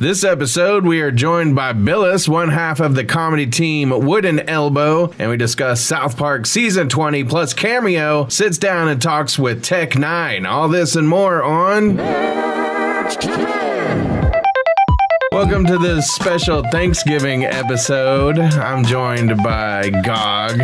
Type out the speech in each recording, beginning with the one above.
This episode, we are joined by Billus, one half of the comedy team Wooden Elbow, and we discuss South Park Season 20, plus Cameo sits down and talks with Tech N9ne. All this and more on... Welcome to this special Thanksgiving episode. I'm joined by Gog.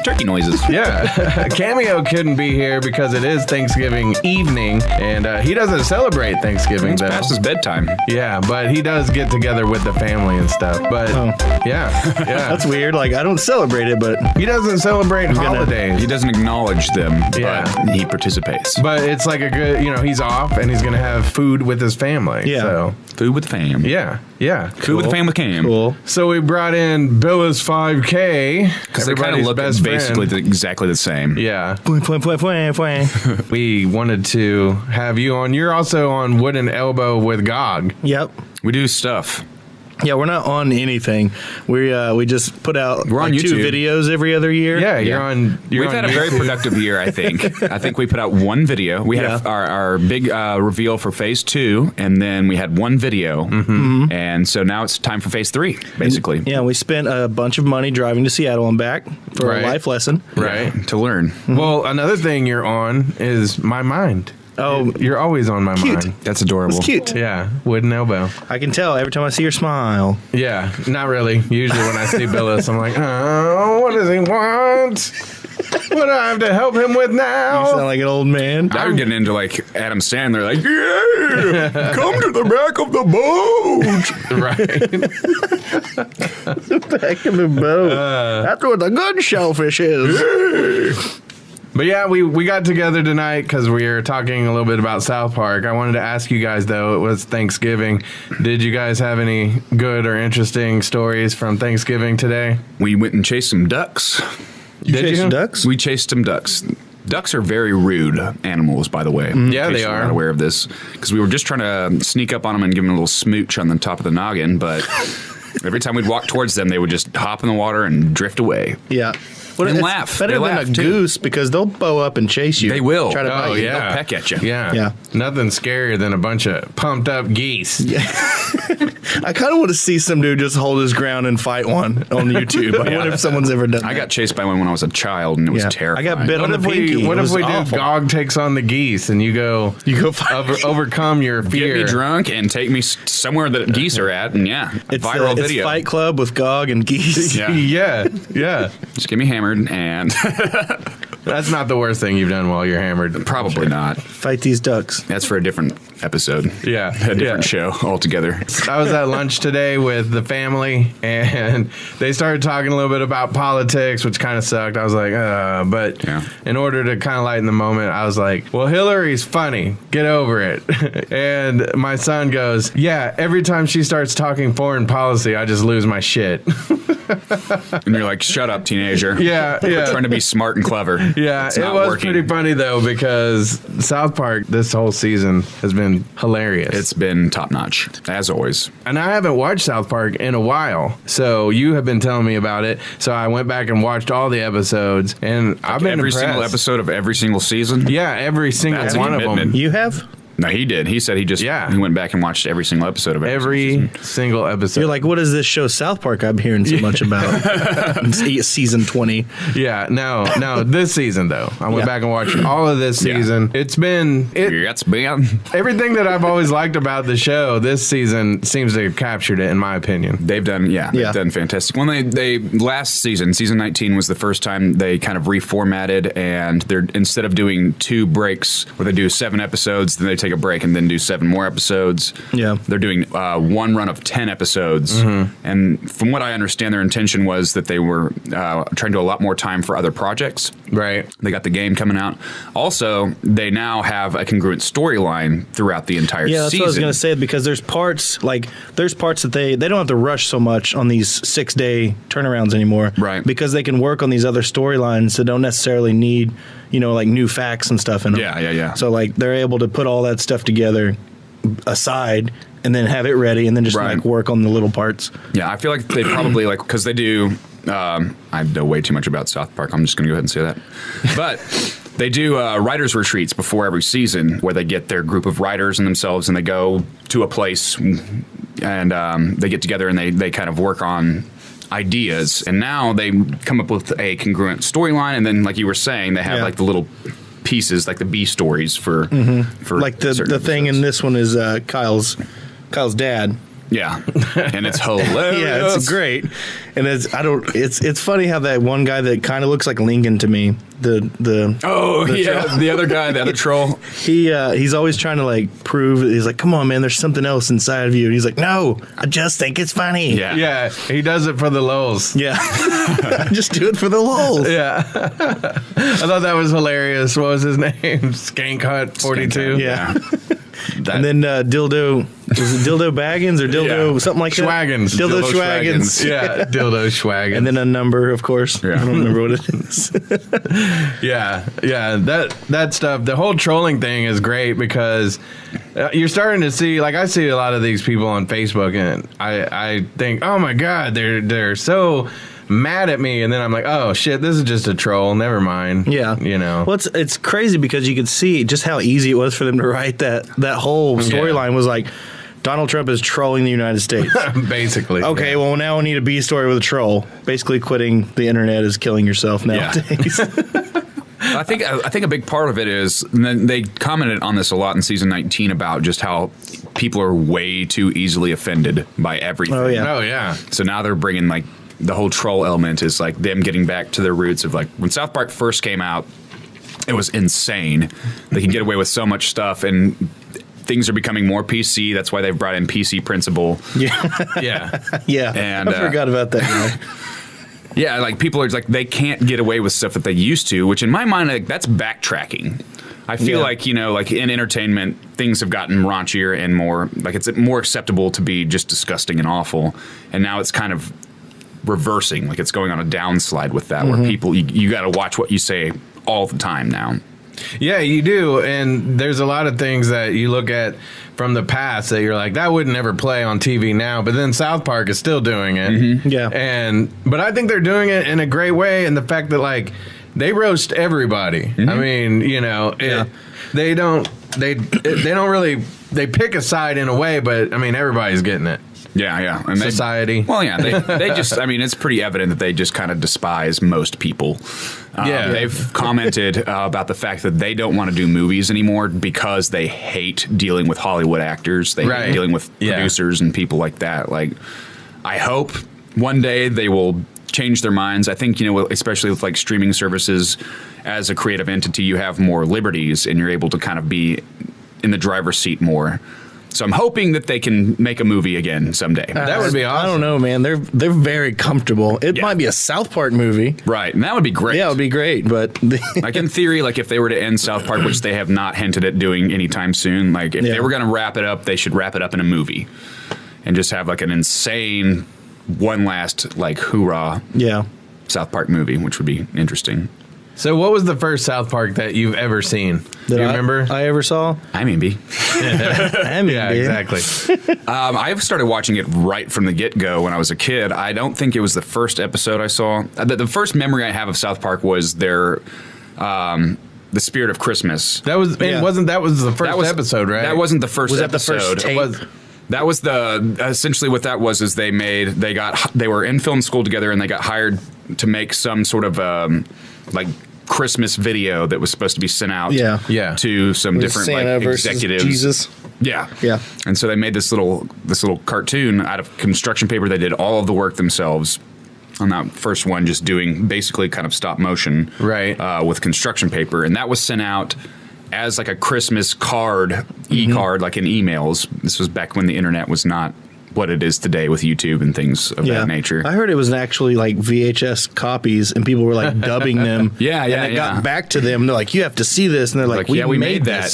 Turkey noises. Yeah, Cameo couldn't be here because it is Thanksgiving evening, and he doesn't celebrate Thanksgiving. It's though. past his bedtime. Yeah, but he does get together with the family and stuff. But yeah, That's weird. Like, I don't celebrate it, but he doesn't celebrate holidays. He doesn't acknowledge them, Yeah. but he participates. But it's like a good, he's off and he's gonna have food with his family. Yeah. So. Food with the fam. Yeah. Food with the fam with Cam. cool. So we brought in Billus 5K. Because they kind of look basically exactly the same. Yeah. We wanted to have you on. You're also on Wooden Elbow with Gog. Yep. We do stuff. Yeah, we're not on anything. We just put out We're on like 2 YouTube. videos every other year. Yeah, you're on. We've had a very productive year, I think. I think we put out one video. We had our big reveal for phase 2, and then we had one video. Mm-hmm. And so now it's time for phase 3, basically. Yeah, we spent a bunch of money driving to Seattle and back for a life lesson. Right. To learn. Well, another thing you're on is My Mind. Oh, You're always on my cute. mind. That's adorable. It's cute. Yeah, Wooden Elbow. I can tell every time I see your smile. Yeah, not really. Usually when I see Billus, I'm like, oh, what does he want? What do I have to help him with You now? sound like an old man. Now you're getting into like Adam Sandler, like, yeah, come to the back of the boat. Right. Back in the boat. That's where the good shellfish is. But yeah, we got together tonight because we were talking a little bit about South Park. I wanted to ask you guys, though, it was Thanksgiving. Did you guys have any good or interesting stories from Thanksgiving today? We went and chased some ducks. You chased ducks? We chased some ducks. Ducks are very rude animals, by the way. Yeah, in case they you're are. not aware of this. Because we were just trying to sneak up on them and give them a little smooch on the top of the noggin, but every time we'd walk towards them, they would just hop in the water and drift away. Yeah. And it's laugh. Better They than laugh, a too. goose because they'll bow up and chase you. They will. Try to bite you. They'll peck at you. Yeah. Nothing scarier than a bunch of pumped up geese. Yeah. I kind of want to see some dude just hold his ground and fight one on YouTube. I wonder if someone's ever done that. I got chased by one when I was a child, and it was terrifying. I got bit on What the if pinky. we It was do awful. Gog takes on the geese and you go fight. overcome your fear? Get me drunk and take me somewhere that geese are at, and It's viral it's video. Fight Club with Gog and geese. Yeah. Yeah. Just get me hammered, and That's not the worst thing you've done while you're hammered. probably not. Fight these ducks. That's for a different episode. Yeah. A different show altogether. I was at lunch today with the family, and they started talking a little bit about politics, which kind of sucked. I was like, but in order to kind of lighten the moment, I was like, well, Hillary's funny. Get over it. And my son goes, yeah, every time she starts talking foreign policy, I just lose my shit. And you're like, shut up, teenager. Yeah. Trying to be smart and clever. Yeah, It's it not was working. pretty funny, though, because South Park this whole season has been hilarious. It's been top notch, as always. And I haven't watched South Park in a while, so you have been telling me about it. So I went back and watched all the episodes, and I've been Every impressed. single episode of every single season. Yeah, every single That's a one of them. commitment. You have? No, he did. He said he just he went back and watched every single episode of Every single episode. You're like, what is this show South Park I'm hearing so much about? Season 20. Yeah, no, this season, though. I went back and watched all of this season. It's been... It's been... Everything that I've always liked about the show, this season seems to have captured it, in my opinion. They've done, they've done fantastic. When they last season 19 was the first time they kind of reformatted, and they're instead of doing 2 breaks where they do 7 episodes, then they take a break and then do 7 more episodes. Yeah. They're doing one run of 10 episodes. Mm-hmm. And from what I understand, their intention was that they were trying to do a lot more time for other projects. Right. They got the game coming out. Also, they now have a congruent storyline throughout the entire season. Yeah, that's what I was going to say, because there's parts that they don't have to rush so much on these 6-day turnarounds anymore. Right. Because they can work on these other storylines that don't necessarily need, like new facts and stuff in them. Yeah. So like they're able to put all that stuff together aside and then have it ready and then just like work on the little parts. Yeah, I feel like they probably because they do. I know way too much about South Park. I'm just going to go ahead and say that. But They do writers' retreats before every season where they get their group of writers and themselves and they go to a place and they get together and they kind of work on ideas. And now they come up with a congruent storyline. And then, like you were saying, they have like the little pieces, like the B stories for like the thing in this one is Kyle's dad. Yeah, and it's hilarious. Yeah, it's great, and it's funny how that one guy that kind of looks like Lincoln to me. The other guy, the other troll. He's always trying to like prove. He's like, come on, man, there's something else inside of you. And he's like, no, I just think it's funny. Yeah, he does it for the lulz. Yeah, just do it for the lulz. Yeah, I thought that was hilarious. What was his name? Skank Hut 42. Yeah. And then Dildo, was it Dildo Baggins or Dildo something like Schwaggins. that? Dildo Schwaggins. Yeah, Dildo Schwaggins. And then a number, of course. Yeah. I don't remember what it is. Yeah, that stuff. The whole trolling thing is great because you're starting to see, like I see a lot of these people on Facebook, and I think, oh my God, they're so mad at me, and then I'm like, oh shit, this is just a troll, never mind. Yeah, you know. Well, it's crazy because you could see just how easy it was for them to write that whole storyline was like Donald Trump is trolling the United States. Basically. Okay, well now we need a B story with a troll. Basically quitting the internet is killing yourself nowadays. I think a big part of it is, and they commented on this a lot in season 19 about just how people are way too easily offended by everything. Oh yeah. Oh yeah. So now they're bringing like the whole troll element is like them getting back to their roots of like when South Park first came out, it was insane. They could get away with so much stuff, and things are becoming more PC. That's why they've brought in PC Principal. Yeah. Yeah. And I forgot about that guy. Yeah, like people are like they can't get away with stuff that they used to, which in my mind, like, that's backtracking. I feel like, you know, like in entertainment, things have gotten raunchier and more like it's more acceptable to be just disgusting and awful, and now it's kind of reversing, like it's going on a downslide with that, where people you got to watch what you say all the time now. Yeah, you do, and there's a lot of things that you look at from the past that you're like, that would never play on TV now, but then South Park is still doing it. Yeah. But I think they're doing it in a great way, and the fact that like they roast everybody. I mean, you know, they don't really, they pick a side in a way, but I mean everybody's getting it. Yeah. And society. They just, I mean, it's pretty evident that they just kind of despise most people. They've commented about the fact that they don't want to do movies anymore because they hate dealing with Hollywood actors. They hate dealing with producers and people like that. Like, I hope one day they will change their minds. I think, you know, especially with like streaming services, as a creative entity, you have more liberties and you're able to kind of be in the driver's seat more. So I'm hoping that they can make a movie again someday. That would be awesome. I don't know, man. They're very comfortable. It might be a South Park movie. Right, and that would be great. Yeah, it would be great, but... like in theory, like if they were to end South Park, which they have not hinted at doing anytime soon, like if they were going to wrap it up, they should wrap it up in a movie and just have like an insane one last like hoorah South Park movie, which would be interesting. So what was the first South Park that you've ever seen? Do you remember? I ever saw? I mean, Yeah, exactly. I started watching it right from the get-go when I was a kid. I don't think it was the first episode I saw. The first memory I have of South Park was their The Spirit of Christmas. That was wasn't that was the first episode, right? That wasn't the first episode. Was that the first tape? That was essentially what that was. Is they were in film school together and they got hired to make some sort of like Christmas video that was supposed to be sent out to some different Santa like executives. Jesus. Yeah. And so they made this little cartoon out of construction paper. They did all of the work themselves on that first one, just doing basically kind of stop motion with construction paper, and that was sent out as like a Christmas card, e-card, like in emails. This was back when the internet was not what it is today with YouTube and things of that nature. I heard it was actually like VHS copies, and people were like dubbing them. And it got back to them. They're like, "You have to see this," and they're like, "We made that."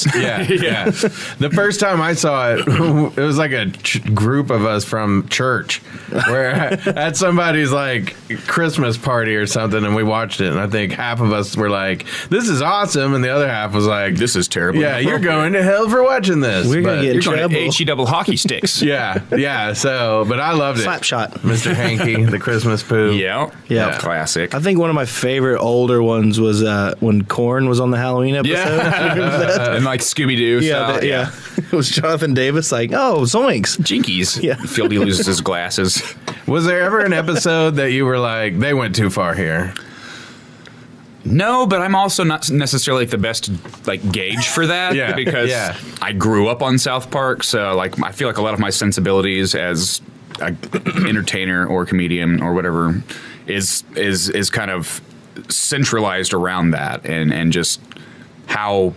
The first time I saw it, it was like a group of us from church, where at somebody's like Christmas party or something, and we watched it. And I think half of us were like, "This is awesome," and the other half was like, "This is terrible." Yeah, you're going to hell for watching this. We're gonna get in trouble. trouble. HE double hockey sticks. Yeah. Yeah. So, but I loved it. Slapshot. Mr. Hanky, the Christmas poo. Yeah. Classic. I think one of my favorite older ones was when Korn was on the Halloween episode. Yeah. And like Scooby-Doo style. Yeah. It was Jonathan Davis like, oh, zoinks. Jinkies. Yeah. Fieldy loses his glasses. Was there ever an episode that you were like, they went too far here? No, but I'm also not necessarily the best gauge for that because I grew up on South Park, so I feel like a lot of my sensibilities as an entertainer or comedian or whatever is kind of centralized around that and just how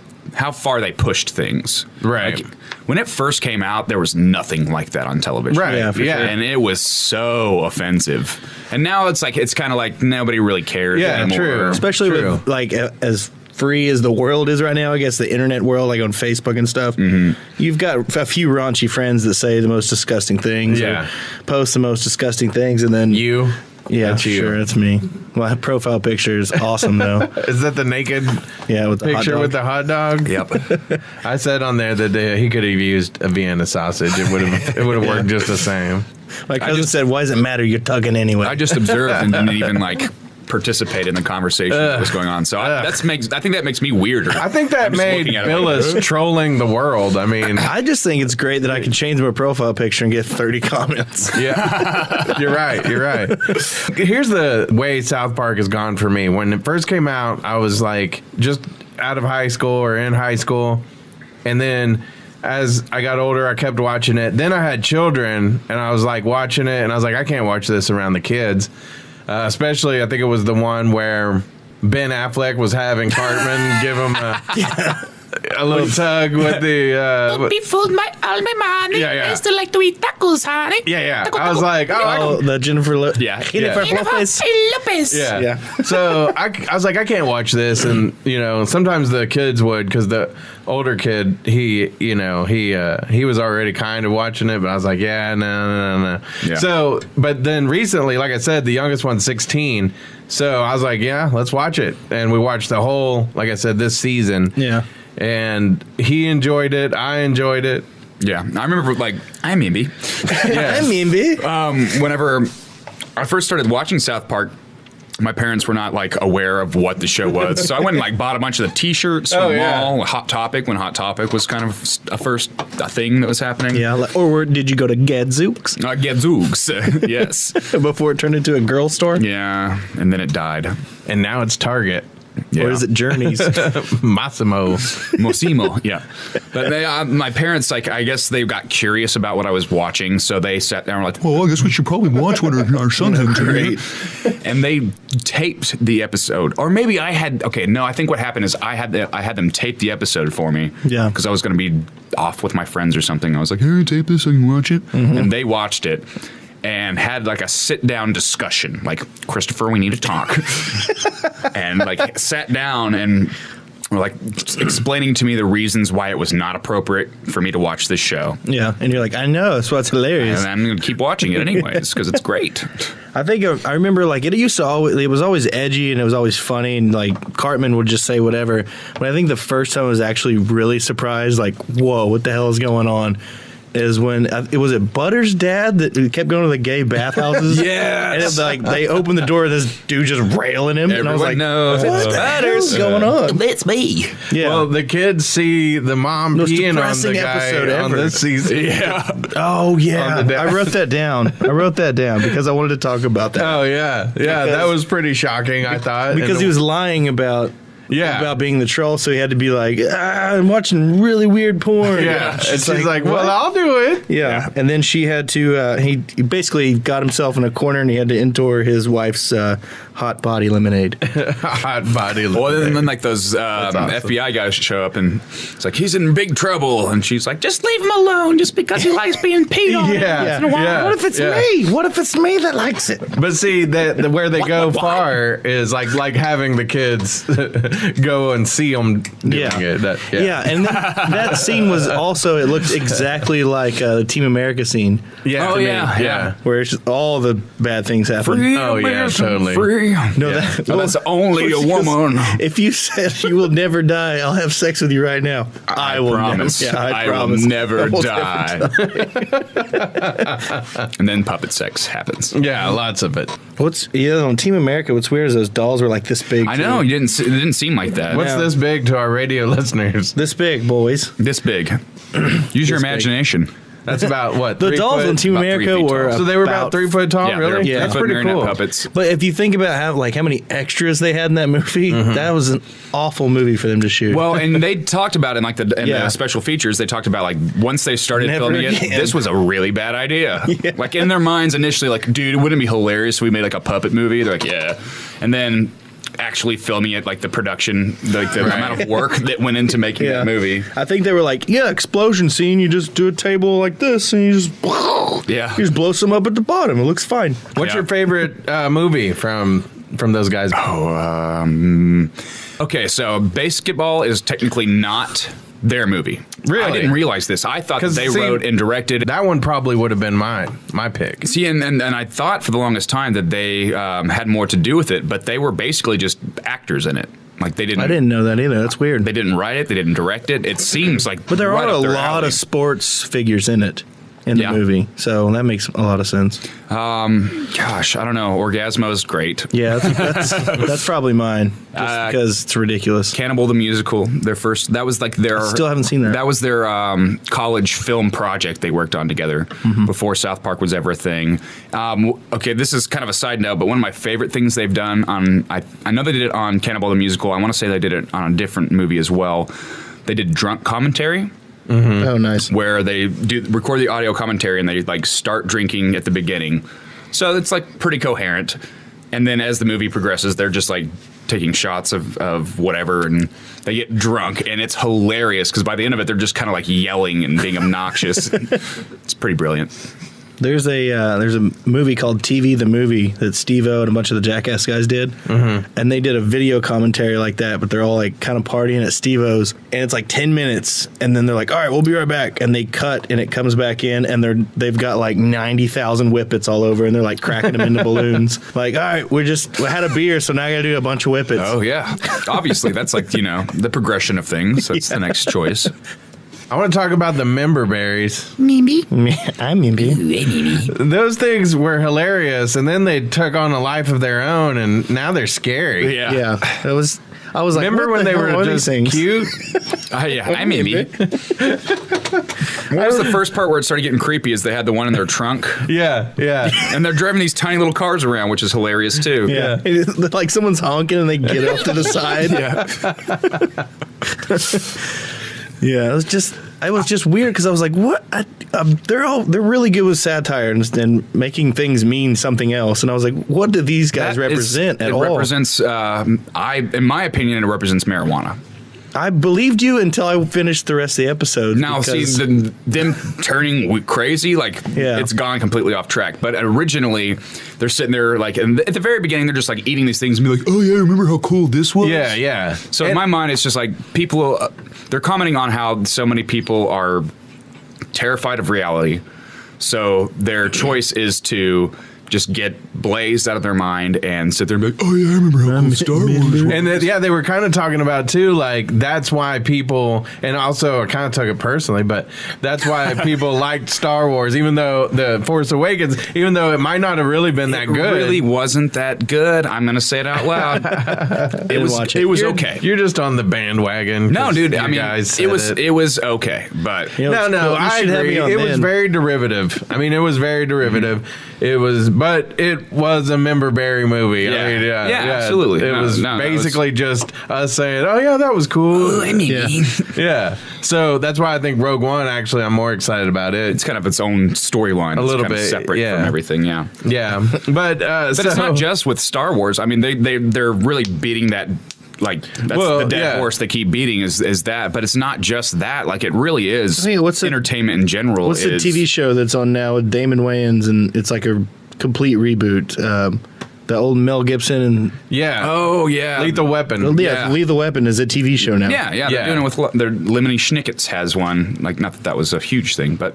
far they pushed things. Right. When it first came out, there was nothing like that on television. Right. Yeah, for sure. And it was so offensive. And now it's kind of like nobody really cares anymore. True. Especially with as free as the world is right now, I guess the internet world, like on Facebook and stuff, you've got a few raunchy friends that say the most disgusting things or post the most disgusting things, and then You? yeah, That's you. sure, it's me. My profile picture is awesome though. Is that the naked Yeah, with the picture hot with dog. the hot dog? Yep. I said on there that he could have used a Vienna sausage. It would have worked just the same. My cousin said, "Why does it matter? You're tugging anyway." I just observed and didn't even participate in the conversation that was going on. So I think that makes me weirder. I think that made Billus trolling the world. I mean, I just think it's great that I can change my profile picture and get 30 comments. yeah, you're right. Here's the way South Park has gone for me. When it first came out, I was like just out of high school or in high school. And then as I got older, I kept watching it. Then I had children and I was like watching it and I was like, I can't watch this around the kids. Especially, I think it was the one where Ben Affleck was having Cartman give him a little tug with the... Don't be fooled by all my money. Yeah. I still like to eat tacos, honey. Yeah. Taco, I was like, The Jennifer Lopez. Yeah. Lopez. Lopez. Yeah. So I was like, I can't watch this, and sometimes the kids would, because the older kid, he was already kind of watching it, but I was like, no. Yeah. So, but then recently, like I said, the youngest one's 16, so I was like, yeah, let's watch it, and we watched the whole, like I said, this season. Yeah. And he enjoyed it. I enjoyed it. Yeah. I remember I'm Imby. Yeah. I mean, B. Whenever I first started watching South Park, my parents were not aware of what the show was, so I went and bought a bunch of the T-shirts from the mall. Hot Topic, when Hot Topic was kind of a thing that was happening. Yeah. Or did you go to Gadzooks Gadzooks, yes. before it turned into a girl store? Yeah, and then it died. And now it's Target. Yeah. Or is it Journeys? Massimo. Mosimo, yeah. But my parents, I guess they got curious about what I was watching, so they sat down and were like, well, I guess we should probably watch what our son's into. Great. And they taped the episode. Or maybe I think what happened is I had them tape the episode for me. Yeah. Because I was going to be off with my friends or something. I was like, hey, tape this so you can watch it. Mm-hmm. And they watched it. And had a sit-down discussion, Christopher, we need to talk, and sat down and were explaining to me the reasons why it was not appropriate for me to watch this show. Yeah, and you're like, I know, that's what's hilarious. And I'm going to keep watching it anyways because it's great. I think I remember it used to it was always edgy and it was always funny and Cartman would just say whatever. But I think the first time I was actually really surprised, whoa, what the hell is going on? Is when was it Butter's dad that kept going to the gay bathhouses? Yes. And they opened the door and this dude just railing him. Everyone and I was like, knows what the hell is going on? It's me. Yeah. Well, the kids see the mom Most peeing on the depressing episode guy on ever. this season. Yeah. Oh yeah, On the I wrote that down. Because I wanted to talk about that. Oh yeah, that was pretty shocking. I thought Because he was lying about being the troll, so he had to be like, I'm watching really weird porn. Yeah, and she's like, what? well, I'll do it. Yeah, and then she had to. He basically got himself in a corner, and he had to endure his wife's hot body lemonade. Hot body. Well, and then those awesome. FBI guys show up, and it's he's in big trouble, and she's like, Just leave him alone just because he likes being peed on. Yeah. Once in a while. Yeah. What if it's me? What if it's me that likes it? But see, where they go far is like having the kids go and see them doing it. Yeah, and that scene was also, it looked exactly like the Team America scene. Yeah. Oh, yeah. Where it's just all the bad things happen. Free Oh, yeah, American totally. Free. No, Yeah. That's only a woman. If you said you will never die, I'll have sex with you right now. I will promise. Never, I promise. will never I will die. And then puppet sex happens. Yeah, lots of it. On Team America, what's weird is those dolls were like this big. I know, it didn't seem like that. What's this big to our radio listeners? This big, boys. This big? Use your imagination. That's about what? The 3 dolls foot? in Team About 3 America feet were tall. So they were about 3 foot tall, Yeah, really? they're That's 3 foot pretty marionette cool. puppets. But if you think about how many extras they had in that movie, that was an awful movie for them to shoot. Well, and they talked about in the Yeah. special features. They talked about once they started Never filming it, again. this was a really bad idea. Yeah. Like in their minds initially, dude, wouldn't it be hilarious if we made a puppet movie? They're like, yeah, and then actually filming it, the production, the amount of work that went into making that movie. I think they were like, explosion scene. You just do a table like this, and you just Yeah. you just blow some up at the bottom. It looks fine. What's Yeah. your favorite movie from those guys? Okay, so Basketball is technically not their movie. Really? I didn't realize this. I thought that 'Cause they see, wrote and directed. That one probably would have been my pick. See, and I thought for the longest time that they had more to do with it, but they were basically just actors in it. They didn't. I didn't know that either. That's weird. They didn't write it. They didn't direct it. It seems like. But there right are a up their lot alley. of sports figures in it. In Yeah. the movie, so that makes a lot of sense. Gosh, I don't know. Orgasmo's great. Yeah, that's probably mine, just because it's ridiculous. Cannibal the Musical, their first. That was their. Still haven't seen that. That was their college film project they worked on together before South Park was ever a thing. Okay, this is kind of a side note, but one of my favorite things they've done on. I know they did it on Cannibal the Musical. I want to say they did it on a different movie as well. They did drunk commentary. Oh, nice. Where they record the audio commentary and they start drinking at the beginning, so it's pretty coherent. And then as the movie progresses, they're just taking shots of whatever, and they get drunk, and it's hilarious because by the end of it, they're just kind of yelling and being obnoxious. It's pretty brilliant. There's a movie called TV the Movie that Steve-O and a bunch of the Jackass guys did, and they did a video commentary like that, but they're all kind of partying at Steve-O's, and it's 10 minutes, and then they're like, all right, we'll be right back, and they cut, and it comes back in, and they've got 90,000 whippets all over, and they're cracking them into balloons. All right, we had a beer, so now I gotta do a bunch of whippets. Oh yeah, obviously that's the progression of things. That's the next choice. I want to talk about the member berries. Mimi. I'm Mimi. Those things were hilarious, and then they took on a life of their own, and now they're scary. Yeah, I was like, Remember what when the they hell were are just these things? cute? Yeah, I'm Mimi. What was the first part where it started getting creepy? Is they had the one in their trunk, Yeah. and they're driving these tiny little cars around, which is hilarious too. Yeah, it's like someone's honking and they get off to the side. Yeah, it was just weird because I was like, what? They're really good with satire and making things mean something else, and I was like, what do these guys represent at all? It represents, in my opinion, it represents marijuana. I believed you until I finished the rest of the episode. Now, see, them turning crazy, it's gone completely off track. But originally, they're sitting there, and at the very beginning, they're just eating these things and be like, oh yeah, remember how cool this was? Yeah. So in my mind, it's just people, they're commenting on how so many people are terrified of reality. So their choice is to just get blazed out of their mind and sit there and be like, oh yeah, I remember how cool Star Wars was. And they were kind of talking about too, that's why people, and also I kind of took it personally, but that's why people liked Star Wars, even though The Force Awakens, even though it might not have really been that good. It really wasn't that good. I'm going to say it out loud. It was okay. You're just on the bandwagon. No, dude. I mean, it was okay, but No, I agree. It was very derivative. I mean, it was very derivative. But it was a member berry movie. Yeah. I mean, Yeah, absolutely. It was basically just us saying, "Oh yeah, that was cool." Yeah. So that's why I think Rogue One. Actually, I'm more excited about it. It's kind of its own storyline. A little kind of bit separate from everything. Yeah. Yeah. But it's not just with Star Wars. I mean, they're really beating that. That's the dead horse they keep beating is that, but it's not just that. It really is entertainment in general. What's the TV show that's on now with Damon Wayans, and it's like a complete reboot? The old Mel Gibson and Yeah. Oh yeah, Lethal Weapon. Lethal Weapon is a TV show now. Yeah, they're doing it with their Lemony Snicket's has one. Like, not that was a huge thing, but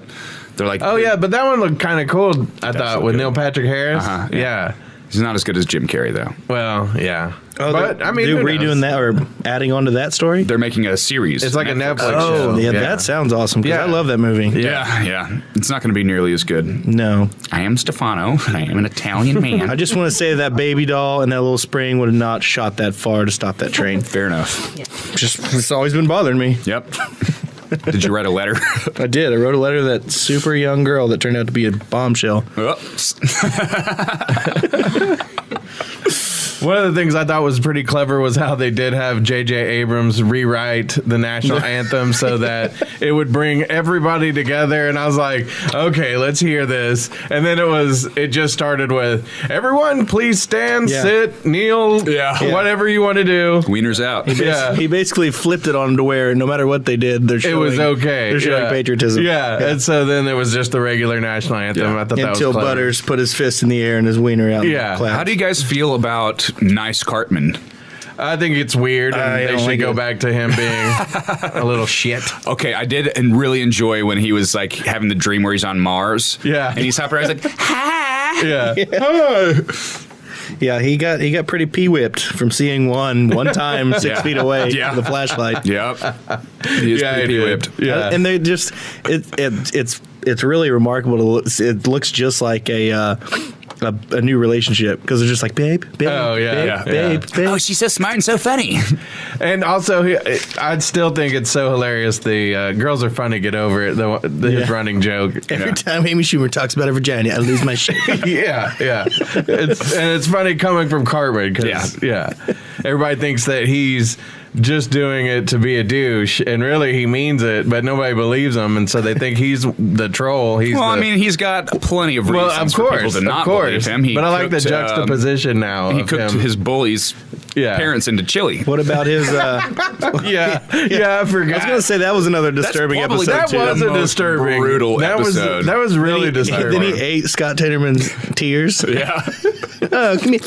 they're like, Oh yeah, but that one looked kind of cool. I thought with good. Neil Patrick Harris. Uh-huh, yeah. he's not as good as Jim Carrey though. Well, yeah. Oh, but I mean, they're who redoing knows? that or adding on to that story. They're making a series. It's like a Netflix Oh, show. yeah, that sounds awesome. Because Yeah. I love that movie. Yeah. It's not going to be nearly as good. No, I am Stefano. I am an Italian man. I just want to say that baby doll and that little spring would have not shot that far to stop that train. Fair enough. Just it's always been bothering me. Yep. Did you write a letter? I did. I wrote a letter to that super young girl that turned out to be a bombshell. Oops. One of the things I thought was pretty clever was how they did have J.J. Abrams rewrite the national anthem so that it would bring everybody together. And I was like, okay, let's hear this. And then it just started with, everyone, please stand, sit, kneel, whatever you want to do. Wieners out. He basically flipped it on to where no matter what they did, they're showing, It was okay. They're showing patriotism. Yeah. And so then it was just the regular national anthem. I thought that was Until clever. Butters put his fist in the air and his wiener out. Yeah. And clapped. How do you guys feel about Nice Cartman? I think it's weird, and they should go back to him being a little shit. Okay, I did and really enjoy when he was like having the dream where he's on Mars. Yeah. And he's hopping around, he's like, ha! Yeah. Yeah, he got pretty pee-whipped from seeing one time 6 feet away with the flashlight. Yep. He is pretty did. whipped. Yeah. And they just it's really remarkable to look. It looks just like a new relationship because they're just like babe, Oh, yeah. babe. Oh, she's so smart and so funny. And also, I'd still think it's so hilarious. The girls are funny. Get over it. His running joke. Every time Amy Schumer talks about her vagina, I lose my shit. Yeah. It's funny coming from Cartman because everybody thinks that he's just doing it to be a douche, and really he means it, but nobody believes him, and so they think he's the troll. I mean, he's got plenty of reasons for people to not believe him. But I like the juxtaposition now. He of cooked him. his bullies' parents into chili. What about his? I forgot. I was gonna say that was another disturbing probably- episode that too. was a most disturbing, brutal episode. That was really disturbing. Then he ate Scott Tenorman's tears. Yeah. Oh, come here.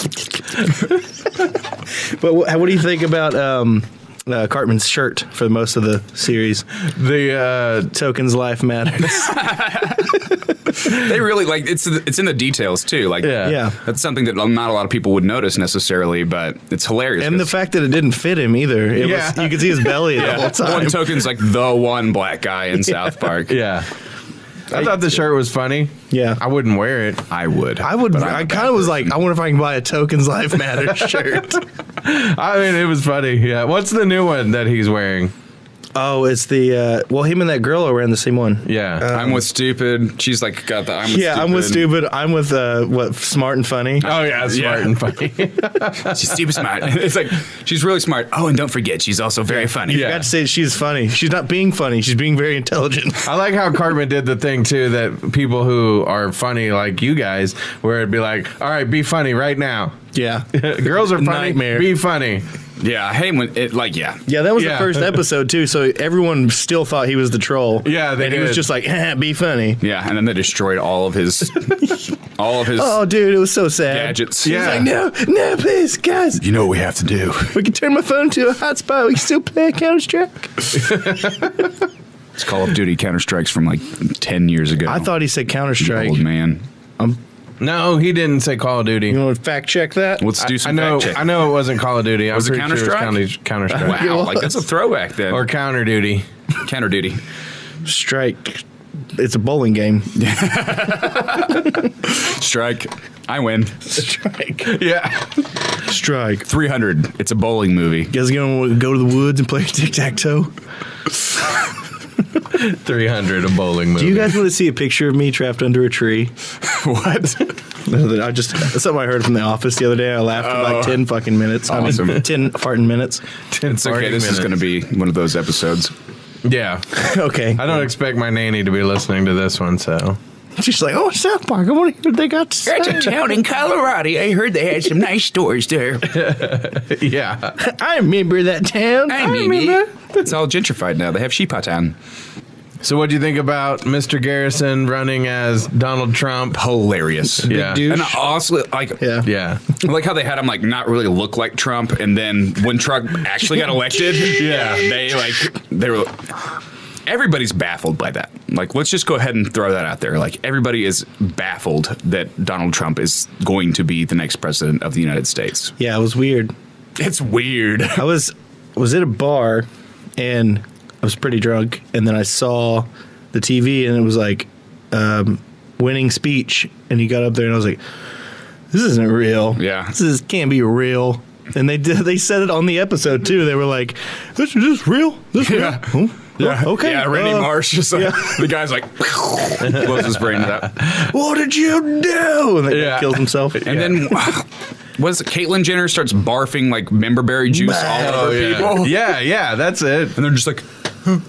But what do you think about Cartman's shirt for most of the series? The Tokens Life Matters. They really like it's in the details too. Like, Yeah. that's something that not a lot of people would notice necessarily, but it's hilarious. And the fact that it didn't fit him either. It was, you could see his belly the whole time. One Token's like the one black guy in South Park. yeah. I thought the shirt was funny. Yeah. I wouldn't wear it. I would. I kind of was like, I wonder if I can buy a Tokens Life Matters shirt. I mean, it was funny. Yeah. What's the new one that he's wearing? Oh, it's the him and that girl are wearing the same one. Yeah. I'm with stupid. She's like got the I'm with stupid. I'm with stupid. I'm with smart and funny. Oh yeah, smart and funny. She's super smart. It's like she's really smart. Oh, and don't forget, she's also very funny. You forgot to say she's funny. She's not being funny. She's being very intelligent. I like how Cartman did the thing too that people who are funny like you guys, where it'd be like, all right, be funny right now. Yeah. Girls are funny. Nightmare. Be funny. Yeah, I hate when it like Yeah, that was the first episode too. So everyone still thought he was the troll. Yeah, they and he was did. just like, be funny. Yeah, and then they destroyed all of his Oh, dude, it was so sad. gadgets. He's like, no, please, guys. You know what we have to do. We can turn my phone to a hotspot. We can still play Counter-Strike. It's Call of Duty Counter-Strikes from like 10 years ago. I thought he said Counter-Strike. Old man. No, he didn't say Call of Duty. You want to fact check that? Let's do I some know. fact check. I know it wasn't Call of Duty. Was it I'm pretty sure Counter-Strike? Counter-Strike. Wow, It like that's a throwback then. Or Counter Duty. Counter Duty. Strike. It's a bowling game. Strike. I win. Strike. Yeah. Strike. 300. It's a bowling movie. You guys gonna go to the woods and play tic-tac-toe? 300, a bowling movie. Do you guys want to see a picture of me trapped under a tree? What? That's something I heard from The Office the other day. I laughed for like 10 fucking minutes. Awesome. 10 farting minutes. It's okay. This is going to be one of those episodes. Yeah. Okay. I don't expect my nanny to be listening to this one, so. She's like, oh, South Park. I want to hear what they got to say. That's a town in Colorado. I heard they had some nice stores there. Yeah. I remember that town. I remember. It's all gentrified now. They have Sheepah Town. So what do you think about Mr. Garrison running as Donald Trump? Hilarious. Yeah. douche. And also, like, Yeah. I like how they had him like not really look like Trump, and then when Trump actually got elected, they were. Everybody's baffled by that. Like, let's just go ahead and throw that out there. Like, everybody is baffled that Donald Trump is going to be the next president of the United States. Yeah, it was weird. It's weird. I was at a bar and I was pretty drunk, and then I saw the TV and it was like winning speech, and he got up there and I was like, this isn't real. Yeah. This can't be real. And they said it on the episode too. They were like, this is real? This real? Yeah. Oh, Yeah. okay. Yeah, Randy Marsh just like, the guy's like, blows his brains out. What did you do? And then kills himself. And then, was it Caitlyn Jenner starts barfing like memberberry juice all over people? Yeah, that's it. And they're just like,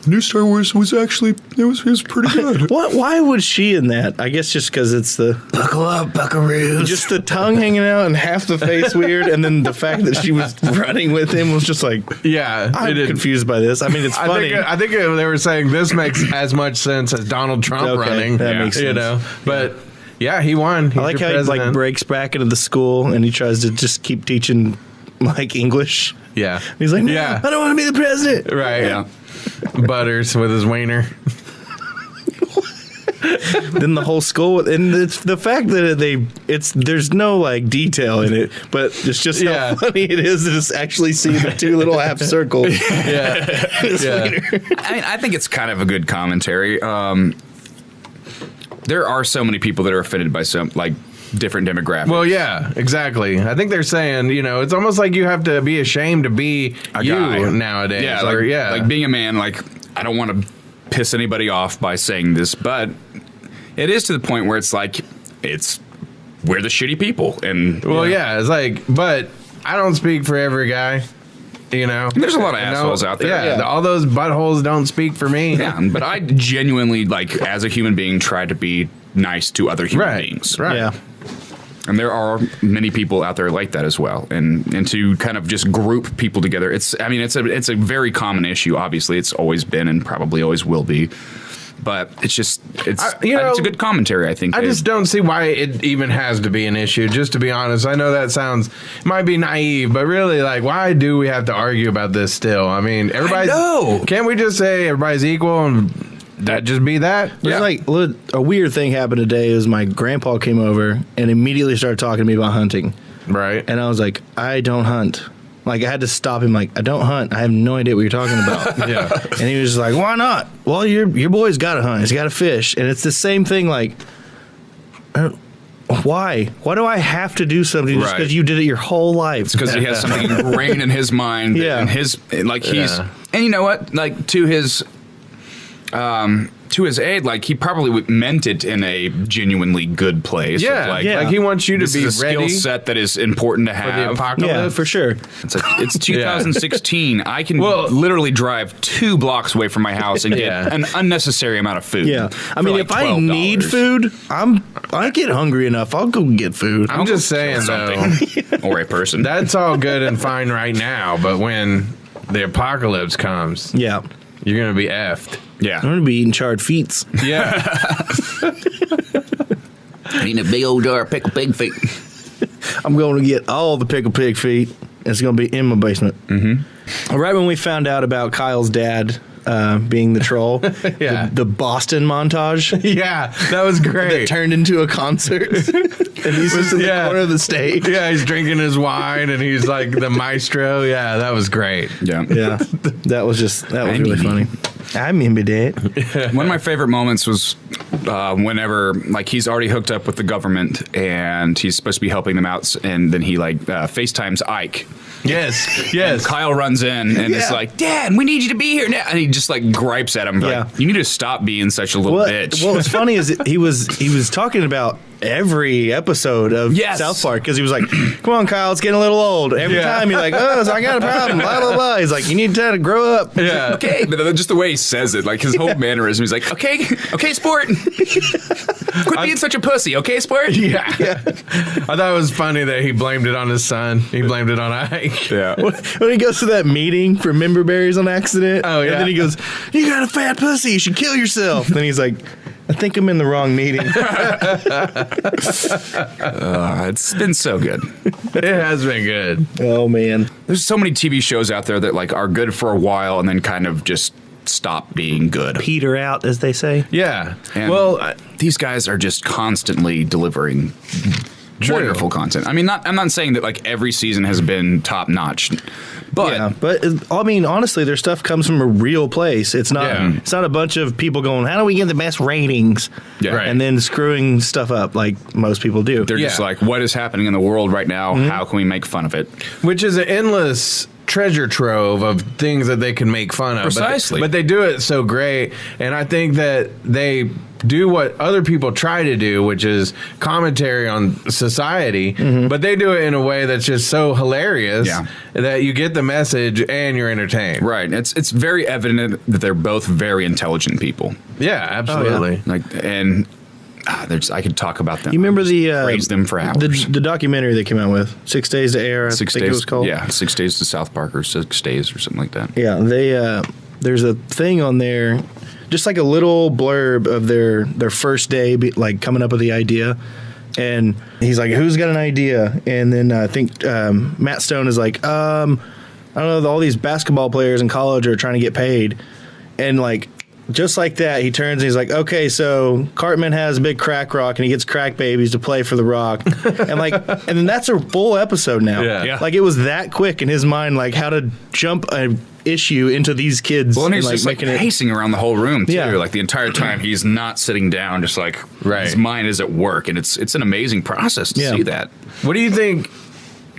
new Star Wars was actually, it was pretty good. Why was she in that? I guess just because it's the Buckle up, buckaroos. just the tongue hanging out and half the face weird, and then the fact that she was running with him was just like, Yeah, I'm confused by this. I mean, it's funny. I think they were saying this makes as much sense as Donald Trump running. that makes sense. You know, but yeah, he won. He's I like your how president. he like breaks back into the school and he tries to just keep teaching like English. Yeah, He's like, no, Yeah. I don't want to be the president. right. Yeah. Butters with his wiener. Then the whole school, and it's the fact that there's no like detail in it, but it's just how funny it is to just actually see the two little half circles. Yeah, yeah. I mean, I think it's kind of a good commentary. There are so many people that are offended by some like different demographics. Well, yeah, exactly. I think they're saying, it's almost like you have to be ashamed to be a you guy nowadays. Yeah, or, like being a man. Like, I don't want to piss anybody off by saying this, but it is to the point where it's like we're the shitty people, and well, yeah, it's like, but I don't speak for every guy. There's a lot of assholes out there. Yeah, all those buttholes don't speak for me. Yeah, but I genuinely, like, as a human being, try to be nice to other human beings. Right. Yeah. And there are many people out there like that as well. And to kind of just group people together, it's a very common issue. Obviously, it's always been and probably always will be. But it's a good commentary, I think. I just don't see why it even has to be an issue, just to be honest. I know that might be naive, but really, like, why do we have to argue about this still? I mean, can't we just say everybody's equal and that just be that? There's like a weird thing happened today. Is my grandpa came over and immediately started talking to me about hunting. Right. And I was like, I don't hunt. Like, I had to stop him. Like, I don't hunt. I have no idea what you're talking about. Yeah. And he was just like, why not? Well, your boy's got to hunt. He's got to fish. And it's the same thing. Like, why? Why do I have to do something just because you did it your whole life? It's because he has something ingrained in his mind. Yeah. And and you know what? Like, to his aid, like, he probably meant it in a genuinely good place. Yeah, like he wants you to be is a ready skill set that is important to for the have. apocalypse. Yeah, for sure. It's like, it's 2016. I can literally drive 2 blocks away from my house and get an unnecessary amount of food. Yeah. I mean, like if I $12. need food, I get hungry enough. I'll go get food. I'm just saying, though, or a person. that's all good and fine right now, but when the apocalypse comes, Yeah. you're going to be effed. Yeah. I'm going to be eating charred feets. Yeah. Eating a big old jar of pickled pig feet. I'm going to get all the pickled pig feet. It's going to be in my basement. Mm-hmm. Right when we found out about Kyle's dad being the troll, the Boston montage. Yeah, that was great. That turned into a concert. And he's just in the corner of the stage. Yeah, he's drinking his wine and he's like the maestro. Yeah, that was great. Yeah. Yeah. That was really funny. I remember that. One of my favorite moments was whenever, like, he's already hooked up with the government and he's supposed to be helping them out, and then he FaceTimes Ike. Yes. And Kyle runs in and is like, Dad, we need you to be here now. And he just like gripes at him. Like, you need to stop being such a little bitch. What's funny is he was talking about every episode of South Park because he was like, "Come on, Kyle, it's getting a little old." Every time you're like, "Oh, so I got a problem." Blah blah blah. He's like, "You need to grow up." Yeah. Okay, but just the way he says it, like his whole mannerism, he's like, "Okay, sport, quit being such a pussy, okay, sport." Yeah. I thought it was funny that he blamed it on his son. He blamed it on Ike. Yeah. When he goes to that meeting for member berries on accident, and then he goes, "You got a fat pussy. You should kill yourself." Then he's like, "I think I'm in the wrong meeting." It's been so good. It has been good. Oh man, There's so many TV shows out there that like are good for a while and then kind of just stop being good. peter out, as they say. Yeah. And these guys are just constantly delivering wonderful content. I mean, I'm not saying that like every season has been top notch, but I mean, honestly, their stuff comes from a real place. It's not. It's not a bunch of people going, "How do we get the best ratings?" Yeah. Right. And then screwing stuff up like most people do. they're just like, what is happening in the world right now? How can we make fun of it? Which is an endless treasure trove of things that they can make fun of. Precisely. But they do it so great. And I think that they do what other people try to do, which is commentary on society, but they do it in a way that's just so hilarious that you get the message and you're entertained. Right. It's very evident that they're both very intelligent people. Yeah, absolutely. I could talk about them. You remember praise them for hours. the documentary they came out with, 6 Days to Air, I think it was called? Yeah, 6 Days to South Park or 6 Days or something like that. Yeah, there's a thing on there, just like a little blurb of their first day, like coming up with the idea. And he's like, "Who's got an idea?" And then I think Matt Stone is like, "I don't know, all these basketball players in college are trying to get paid." And like, just like that, he turns and he's like, "Okay, so Cartman has a big crack rock and he gets crack babies to play for the Rock." And then that's a full episode now. Yeah. Like, it was that quick in his mind, like how to jump a issue into these kids. Well, and he's just making like pacing around the whole room too. Yeah. Like the entire time he's not sitting down, just like his mind is at work, and it's an amazing process to see that. What do you think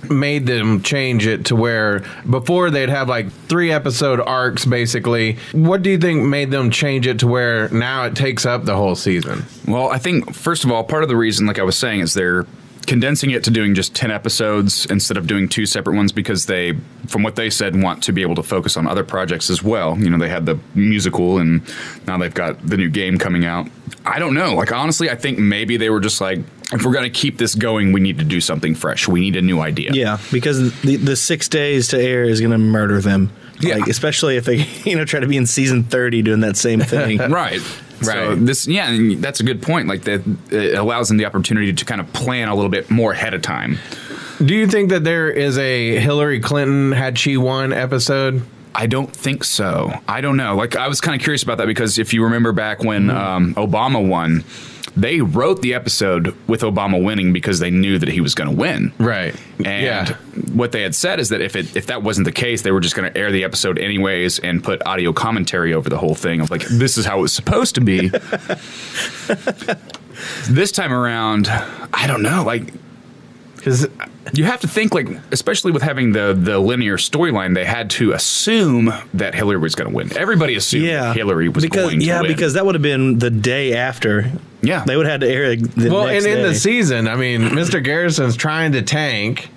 made them change it to where before they'd have like 3 episode arcs basically? What do you think made them change it to where now it takes up the whole season? Well, I think first of all, part of the reason, like I was saying, is they're condensing it to doing just 10 episodes instead of doing 2 separate ones because they, from what they said, want to be able to focus on other projects as well. You know, they had the musical and now they've got the new game coming out. I don't know. Like, honestly, I think maybe they were just like, if we're going to keep this going, we need to do something fresh. We need a new idea. Yeah, because the 6 Days to Air is going to murder them. Yeah. Like, especially if they, try to be in season 30 doing that same thing. Right. So that's a good point. Like, that it allows them the opportunity to kind of plan a little bit more ahead of time. Do you think that there is a Hillary Clinton had she won episode? I don't think so. I don't know. Like, I was kind of curious about that because if you remember back when Obama won, they wrote the episode with Obama winning because they knew that he was going to win. Right. And what they had said is that if that wasn't the case, they were just going to air the episode anyways and put audio commentary over the whole thing of like, this is how it was supposed to be. This time around, I don't know. Like, because you have to think, like, especially with having the linear storyline, they had to assume that Hillary was going to win. Everybody assumed Hillary was going to win. Yeah, because that would have been the day after. Yeah. They would have had to air the next in day. the season, I mean, Mr. Garrison's trying to tank.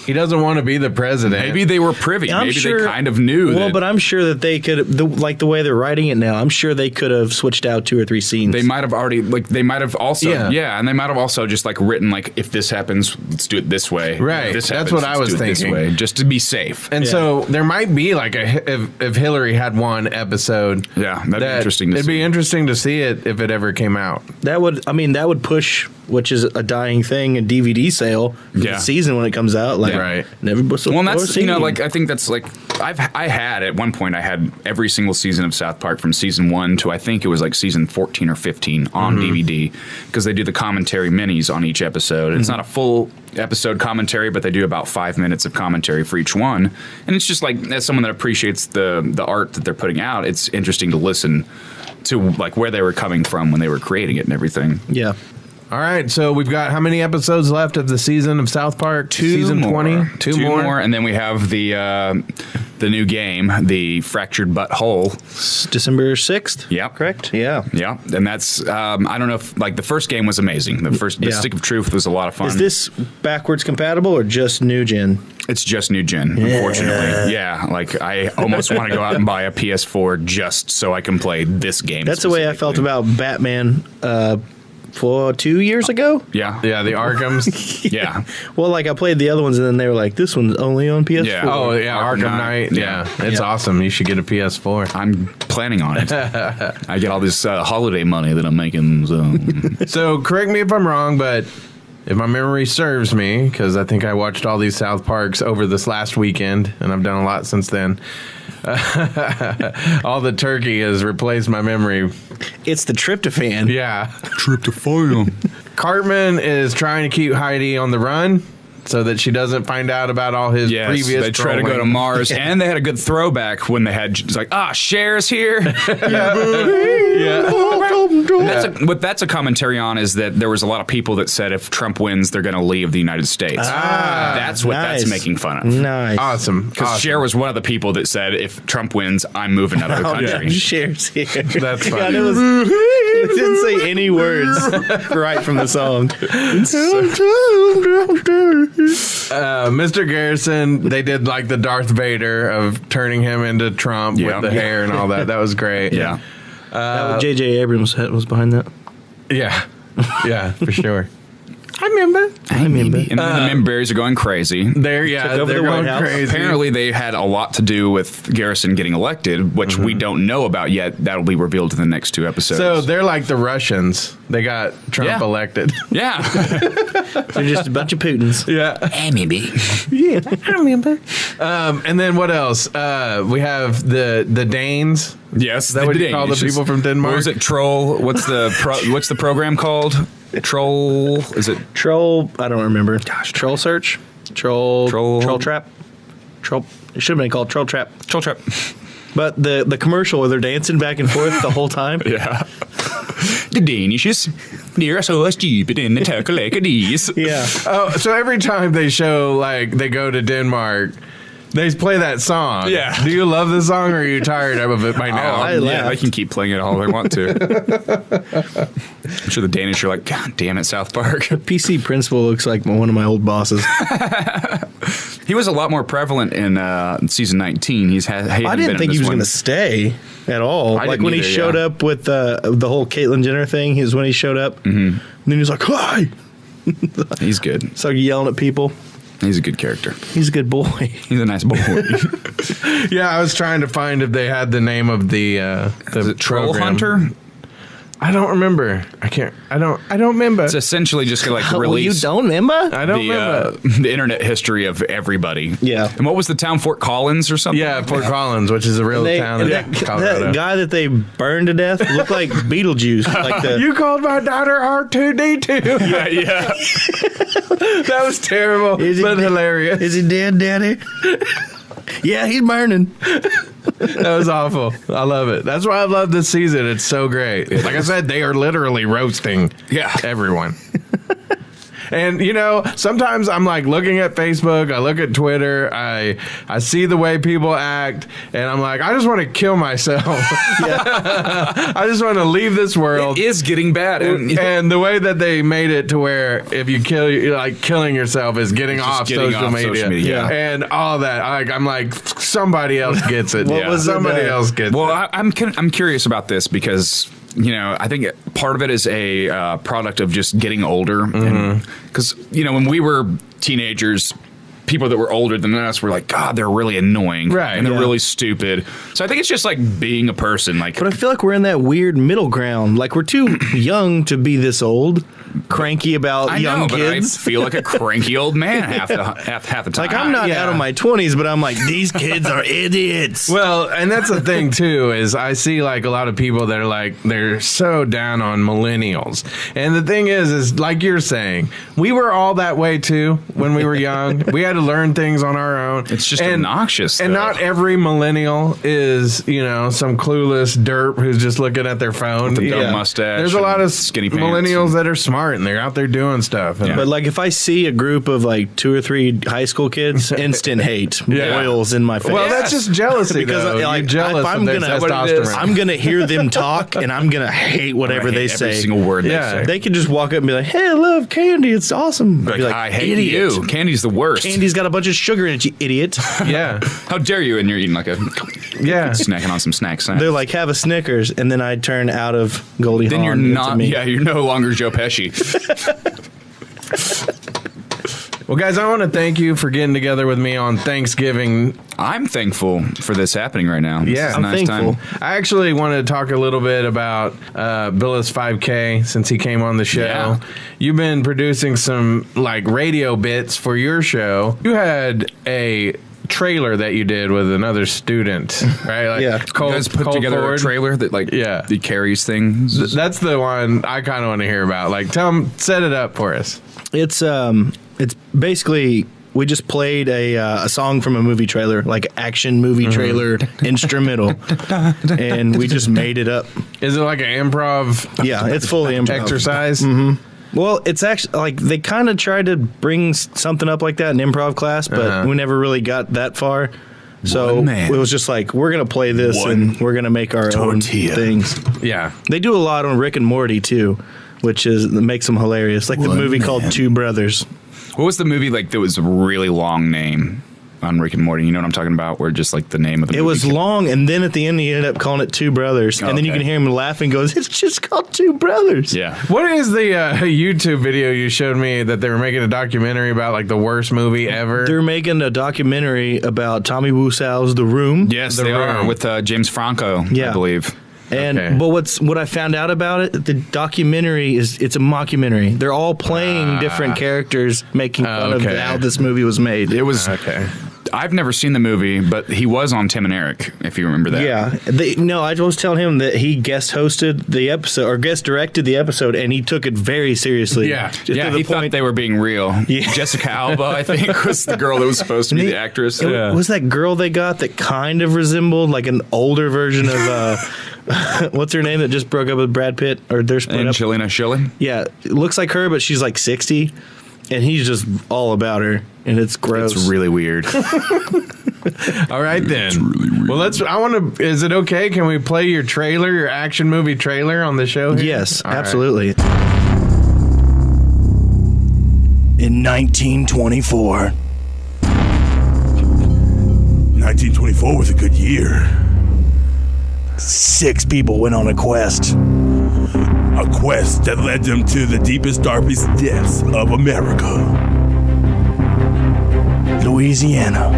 He doesn't want to be the president. Maybe they were privy. Maybe they kind of knew. Well, but I'm sure that they could, like the way they're writing it now, I'm sure they could have switched out 2 or 3 scenes. They might have already, like, they might have also, and they might have also just, like, written, like, if this happens, let's do it this way. Right. If this That's happens, what I was let's do it thinking. This way, just to be safe. And so there might be, like, if Hillary had one episode. Yeah, that'd be interesting to see. It'd be interesting to see it if it ever came out. That would push, which is a dying thing, a DVD sale for the season when it comes out. Like, Well, and that's, like, I think that's, like, I had, at one point, I had every single season of South Park from season 1 to, I think it was, like, season 14 or 15 on DVD, because they do the commentary minis on each episode. It's not a full episode commentary, but they do about 5 minutes of commentary for each one. And it's just, like, as someone that appreciates the art that they're putting out, it's interesting to listen to, like, where they were coming from when they were creating it and everything. Yeah. All right, so we've got how many episodes left of the season of South Park? Season 20? Two more, and then we have the new game, the Fractured Butthole. December 6th? Yep. Correct? Yeah. Yeah, and that's, I don't know if, like, the first game was amazing. The Stick of Truth was a lot of fun. Is this backwards compatible or just new gen? It's just new gen, unfortunately. Yeah, like, I almost want to go out and buy a PS4 just so I can play this game. That's the way I felt about Batman 2 years ago. Yeah. Yeah, the Arkhams. Yeah. Well, like I played the other ones, and then they were like, "This one's only on PS4." Yeah. Oh, yeah, Arkham Knight. Yeah, it's awesome. You should get a PS4. I'm planning on it. I get all this holiday money that I'm making. So, correct me if I'm wrong, but if my memory serves me, because I think I watched all these South Parks over this last weekend, and I've done a lot since then. All the turkey has replaced my memory. It's the tryptophan. Yeah. Tryptophan. Cartman is trying to keep Heidi on the run so that she doesn't find out about all his previous they try to go to Mars, and they had a good throwback when they had, it's like, Cher's here. What that's a commentary on is that there was a lot of people that said if Trump wins, they're going to leave the United States. That's what that's making fun of. Nice. Awesome. Because Cher was one of the people that said, if Trump wins, I'm moving out of the country. Cher's here. That's funny. God, it didn't say any words right from the song. Mr. Garrison, they did like the Darth Vader of turning him into Trump with the hair and all that. That was great. Yeah. J.J. Abrams was behind that. Yeah. Yeah, for sure. I remember. And then the Memberries are going crazy. They're over the going White House. crazy. Apparently, they had a lot to do with Garrison getting elected, which we don't know about yet. That'll be revealed in the next 2 episodes. So they're like the Russians. They got Trump elected. Yeah. They're just a bunch of Putins. Yeah. Maybe. Yeah, I remember. And then what else? We have the Danes. Yes. Is that what you call the people from Denmark? What was it? Troll. What's the program called? Troll. Is it Troll? I don't remember. Gosh, Troll Search? Troll Trap? Troll. It should have been called Troll Trap. Troll Trap. But the commercial where they're dancing back and forth the whole time. Yeah. The Danishes, they're so stupid and they talk like these. Yeah. Oh, so every time they show, like, they go to Denmark, they play that song. Yeah. Do you love the song, or are you tired of it by now? I Yeah, laughed. they can keep playing it all they want to. I'm sure the Danish are like, God damn it, South Park. PC Principal looks like one of my old bosses. He was a lot more prevalent in season 19. I didn't think he was going to stay at all. I Like didn't when he either, showed up with the whole Caitlyn Jenner thing, he was when he showed up. Mm-hmm. And then he was like, "Hi!" He's good. Started yelling at people. He's a good character. He's a good boy. He's a nice boy. Yeah, I was trying to find if they had the name of the Is it Troll program. Hunter? I don't remember. I don't remember. It's essentially just like Well, you release don't remember? I don't remember. the internet history of everybody. Yeah. And what was the town? Fort Collins or something? Yeah, Fort Collins, which is a real town in Colorado. That guy that they burned to death looked like Beetlejuice. Like the, You called my daughter R2D2. Yeah. That was terrible, Is but he- hilarious. is he dead, Daddy? Yeah, he's burning. That was awful. I love it. That's why I love this season. It's so great. Like I said, they are literally roasting everyone. And, you know, sometimes I'm like looking at Facebook, I look at Twitter, I see the way people act, and I'm like, I just want to kill myself. I just want to leave this world. It is getting bad. And the way that they made it to where if you kill, like killing yourself is getting off social media. Yeah. And all that. I'm like, somebody else gets it. What was it, somebody else gets Well, it. I'm curious about this because, you know, I think part of it is a product of just getting older. Because, you know, when we were teenagers, people that were older than us were like, God, they're really annoying. Right, And they're yeah. really stupid. So I think it's just like being a person. Like, But I feel like we're in that weird middle ground. Like we're too young to be this old, cranky about I young know, but kids. I feel like a cranky old man half the time. Like I'm not Yeah. out of my 20s, but I'm like, these kids are idiots. Well, and that's the thing too, is I see like a lot of people that are like, they're so down on millennials. And the thing is like you're saying, we were all that way too when we were young. We had to learn things on our own. It's just obnoxious. And not every millennial is, some clueless derp who's just looking at their phone. With a dumb mustache. There's a lot of skinny pants. millennials that are smart and they're out there doing stuff. But like if I see a group of like 2 or 3 high school kids, instant hate boils in my face. Well, that's just jealousy because you're jealous if I'm of their testosterone. I'm gonna hear them talk and I'm gonna hate whatever they say. Every single word they say. They could just walk up and be like, "Hey, I love candy. It's awesome." Like, I hate you. Candy's the worst. Candy's got a bunch of sugar in it, you idiot. Yeah. How dare you? And you're eating like a snacking on some snacks. They're like, have a Snickers, and then I turn out of Goldie Hawn. Then you're not. Yeah, you're no longer Joe Pesci. Well, guys, I want to thank you for getting together with me on Thanksgiving. I'm thankful for this happening right now. Yeah, I'm thankful. I actually wanted to talk a little bit about Billus 5K since he came on the show. Yeah. You've been producing some radio bits for your show. You had a trailer that you did with another student, right? Yeah. You guys put together a trailer that that carries things. That's the one I kind of want to hear about. Like, set it up for us. It's basically we just played a song from a movie trailer, like action movie trailer instrumental, and we just made it up. Is it like an improv? Yeah, it's fully improv exercise. Mm-hmm. Well, it's actually like they kind of tried to bring something up like that in improv class, but we never really got that far. So it was just like, we're going to play this and we're going to make our own things. Yeah. They do a lot on Rick and Morty, too, which makes them hilarious. Like the movie called Two Brothers. What was the movie that was a really long name on Rick and Morty? You know what I'm talking about? Where just like the name of the movie. It was long, and then at the end he ended up calling it Two Brothers. And then you can hear him laughing, goes, "It's just called Two Brothers." Yeah. What is the YouTube video you showed me that they were making a documentary about like the worst movie ever? They're making a documentary about Tommy Wiseau's The Room. Yes, they are, with James Franco, I believe. And but what I found out about it, the documentary it's a mockumentary. They're all playing different characters, making fun of how this movie was made. It was I've never seen the movie, but he was on Tim and Eric, if you remember that. Yeah. I was telling him that he guest hosted the episode or guest directed the episode, and he took it very seriously. Yeah. He thought they were being real. Yeah. Jessica Alba, I think, was the girl that was supposed to be the actress. Was that girl they got that kind of resembled like an older version of what's her name that just broke up with Brad Pitt, or they're split up? Angelina Jolie? Yeah, it looks like her, but she's like 60, and he's just all about her, and it's gross. It's really weird. All right, then. It's really weird. Well, is it okay? Can we play your trailer, your action movie trailer on the show here? Yes, absolutely. In 1924. 1924 was a good year. 6 people went on a quest. A quest that led them to the deepest, darkest depths of America. Louisiana.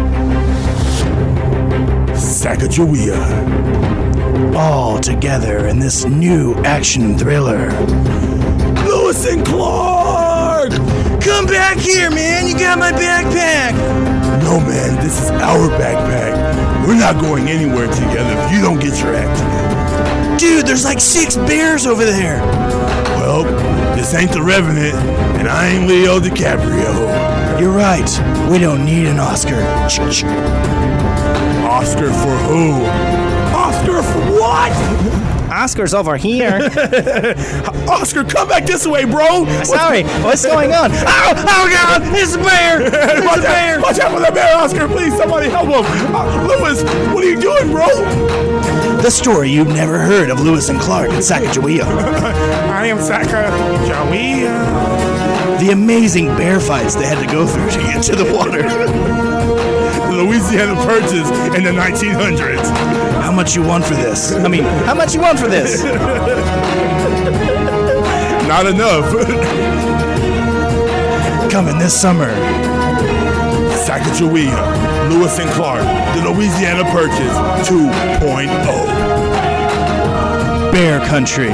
Sacagawea. All together in this new action thriller. Lewis and Clark! Come back here, man. You got my backpack. No, man. This is our backpack. We're not going anywhere together if you don't get your act together. Dude, there's like 6 bears over there. Well, this ain't the Revenant, and I ain't Leo DiCaprio. You're right. We don't need an Oscar. Oscar for who? Oscar for what? Oscar's over here. Oscar, come back this way, bro. Sorry, what's going on? Oh God, it's a bear. It's a bear. Watch out for the bear, Oscar. Please, somebody help him. Lewis, what are you doing, bro? The story you've never heard of Lewis and Clark in Sacagawea. I am Sacagawea. The amazing bear fights they had to go through to get to the water. Louisiana Purchase in the 1900s. How much you want for this? How much you want for this? Not enough. Coming this summer. Sacagawea, Lewis and Clark, the Louisiana Purchase 2.0. Bear Country.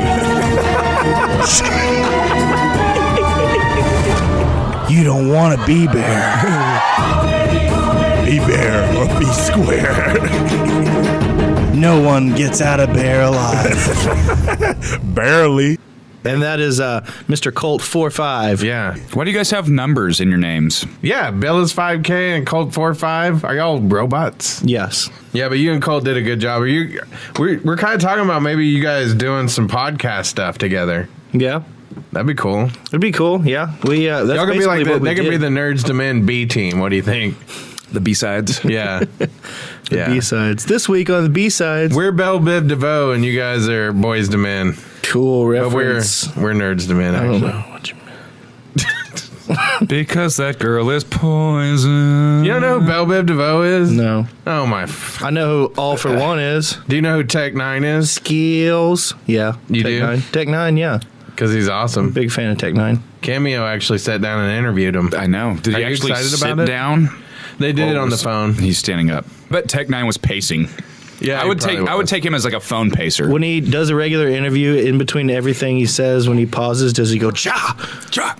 You don't want to be bear. Be bear or be square. No one gets out of bear alive. Barely. And that is Mr. Colt45. Yeah. Why do you guys have numbers in your names? Yeah, Billus 5K and Colt 45. Are y'all robots? Yes. Yeah, but you and Colt did a good job. We're kind of talking about maybe you guys doing some podcast stuff together. Yeah. That'd be cool. It'd be cool. Yeah. That's Y'all could be like they could be did. the Nerds to Men B team. What do you think? The B-sides? Yeah. Yeah. B-sides. This week on the B-sides. We're Belle Biv DeVoe and you guys are Boys to Men. Cool But reference. we're Nerds to Men, I don't actually. know what you mean. Because that girl is poison. You don't know who Belle Biv DeVoe is? No. Oh, my. I know who All for One is. Do you know who Tech N9ne is? Skills. Yeah. You Tech do? N9ne. Tech N9ne, yeah. Because he's awesome. Big fan of Tech N9ne. Cameo actually sat down and interviewed him. I know. Did Are he you actually excited sit about it? down? They did it on the phone. He's standing up. But Tech N9ne was pacing. Yeah, I would take him as like a phone pacer. When he does a regular interview, in between everything he says, when he pauses, does he go, cha? Cha!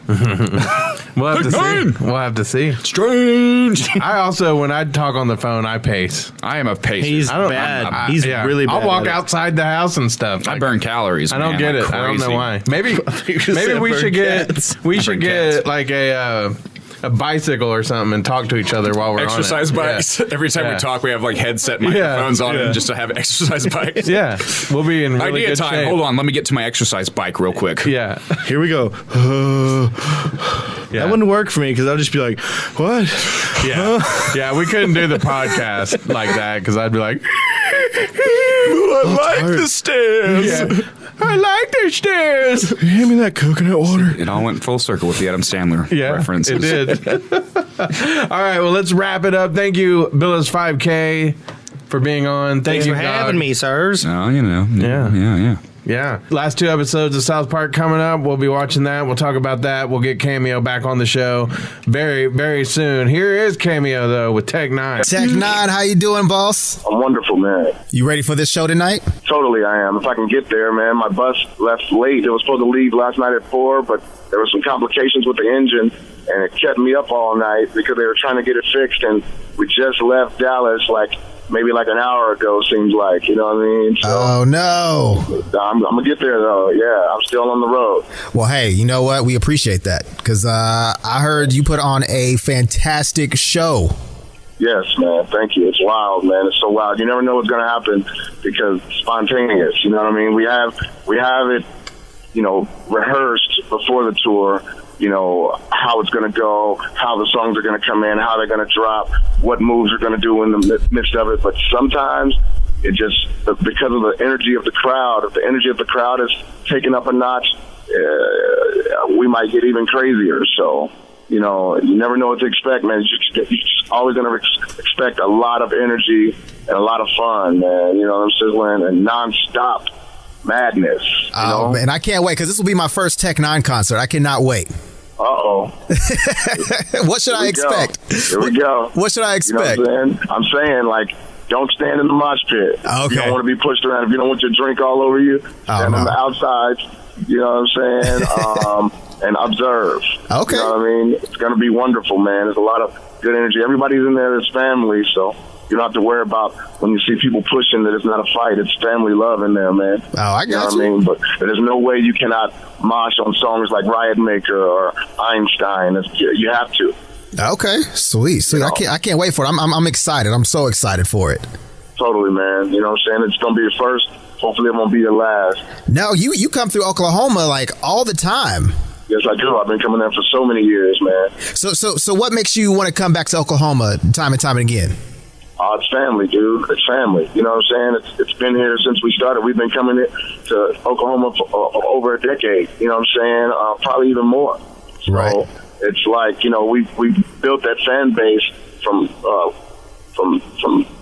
We'll have to Tech see. We'll have to see. Strange. I also, when I talk on the phone, I pace. I am a pacer. He's I don't- bad. He's Yeah. really bad. I'll walk at it. outside the house and stuff. I burn calories. I don't man, get like it. I don't know crazy. why. Maybe said we burn should cats. get like a bicycle or something and talk to each other while we're Exercise on it. bikes. Yeah. Every time Yeah. we talk, we have like headset microphones on it just to have exercise bikes. Yeah, we'll be in really Idea good time. shape. Hold on. Let me get to my exercise bike real quick. Yeah, Here we go. That wouldn't work for me because I'll just be like, what? yeah. We couldn't do the podcast like that because I'd be like, I like the stairs. yeah, I like the stairs. Hand me that coconut water. It all went full circle with the Adam Sandler Yeah, references. it did. All right, well, let's wrap it up. Thank you, Billus 5K, for being on. Thanks you for having me, sirs. Oh, you know. Yeah. Yeah. Last 2 episodes of South Park coming up. We'll be watching that. We'll talk about that. We'll get Cameo back on the show very, very soon. Here is Cameo, though, with Tech N9ne. Tech N9ne, how you doing, boss? I'm wonderful, man. You ready for this show tonight? Totally, I am. If I can get there, man. My bus left late. It was supposed to leave last night at 4, but there were some complications with the engine, and it kept me up all night because they were trying to get it fixed, and we just left Dallas maybe an hour ago, seems like. You know what I mean? So, Oh, no. I'm going to get there, though. Yeah, I'm still on the road. Well, hey, you know what? We appreciate that because I heard you put on a fantastic show. Yes, man. Thank you. It's wild, man. It's so wild. You never know what's going to happen because it's spontaneous. You know what I mean? We have it, rehearsed before the tour, how it's going to go, how the songs are going to come in, how they're going to drop, what moves are going to do in the midst of it. But sometimes it just, because of the energy of the crowd, if the energy of the crowd is taken up a notch, we might get even crazier. So, you never know what to expect, man. You're just always going to expect a lot of energy and a lot of fun, man. You know what I'm saying? And nonstop madness. Oh, man, I can't wait because this will be my first Tech N9ne concert. I cannot wait. Uh-oh. What should I expect? Here we go. What should I expect? You know what I'm saying? Don't stand in the mosh pit. Okay. If you don't want to be pushed around, if you don't want your drink all over you, stand on the outside, you know what I'm saying, and observe. Okay. You know what I mean? It's going to be wonderful, man. There's a lot of good energy. Everybody's in there as family, so you don't have to worry about when you see people pushing that it's not a fight. It's family love in there, man. Oh, I You know got what I you. mean? But there's no way you cannot mosh on songs like Riot Maker or Einstein. You have to. Okay, sweet. I can't wait for it. I'm excited. I'm so excited for it. Totally, man. You know what I'm saying? It's going to be your first. Hopefully it won't be your last. No, you come through Oklahoma all the time. Yes, I do. I've been coming there for so many years, man. So what makes you want to come back to Oklahoma time and time again? It's family, dude. It's family. You know what I'm saying? It's been here since we started. We've been coming to Oklahoma for over a decade. You know what I'm saying? Probably even more. So Right. it's like, we built that fan base from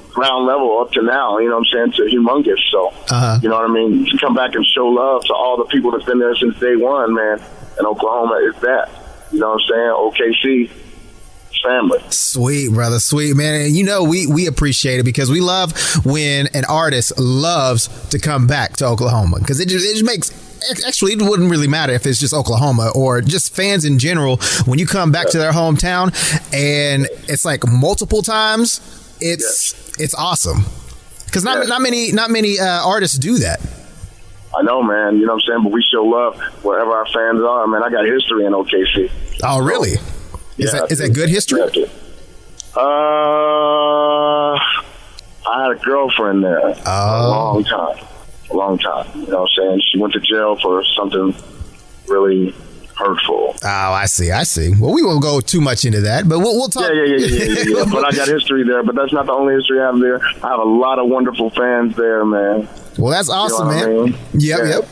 ground level up to now, you know what I'm saying, to humongous. So, you know what I mean? To come back and show love to all the people that's been there since day one, man. And Oklahoma is that. You know what I'm saying? OKC. Family. Sweet, brother. Sweet, man. And we appreciate it because we love when an artist loves to come back to Oklahoma because it just makes, actually, it wouldn't really matter if it's just Oklahoma or just fans in general. When you come back to their hometown and it's like multiple times, it's awesome because not many artists do that. I know, man. You know what I'm saying? But we show love wherever our fans are, man. I got history in OKC. Oh, really? Is that good history? I had a girlfriend there a long time. You know what I'm saying? She went to jail for something really hurtful. Oh, I see. Well, we won't go too much into that, but we'll talk. Yeah. But I got history there, but that's not the only history I have there. I have a lot of wonderful fans there, man. Well, that's awesome, man. I mean? Yep.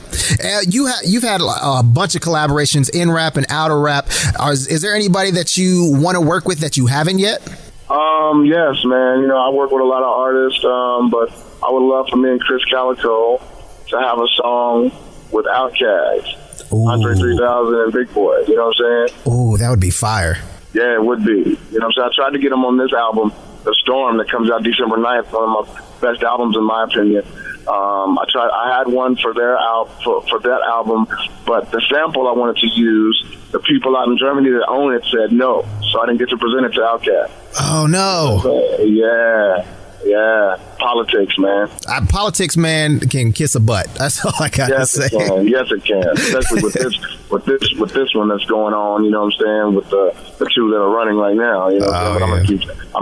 You've had a bunch of collaborations in rap and out of rap. Is there anybody that you want to work with that you haven't yet? Yes, man. You know, I work with a lot of artists, but I would love for me and Chris Calico to have a song with Outkast. Andre 3000 and Big Boy, you know what I'm saying? Oh, that would be fire. Yeah, it would be. You know what I'm saying? I tried to get him on this album, The Storm, that comes out December 9th, one of my best albums in my opinion. I had one for their for that album, but the sample I wanted to use, the people out in Germany that own it said no, so I didn't get to present it to Outkast. Oh no! Yeah, politics, man. Politics, man, can kiss a butt. That's all I gotta say. Yes, it can. Especially with this one that's going on. You know what I'm saying? With the two that are running right now. You know, but I'm gonna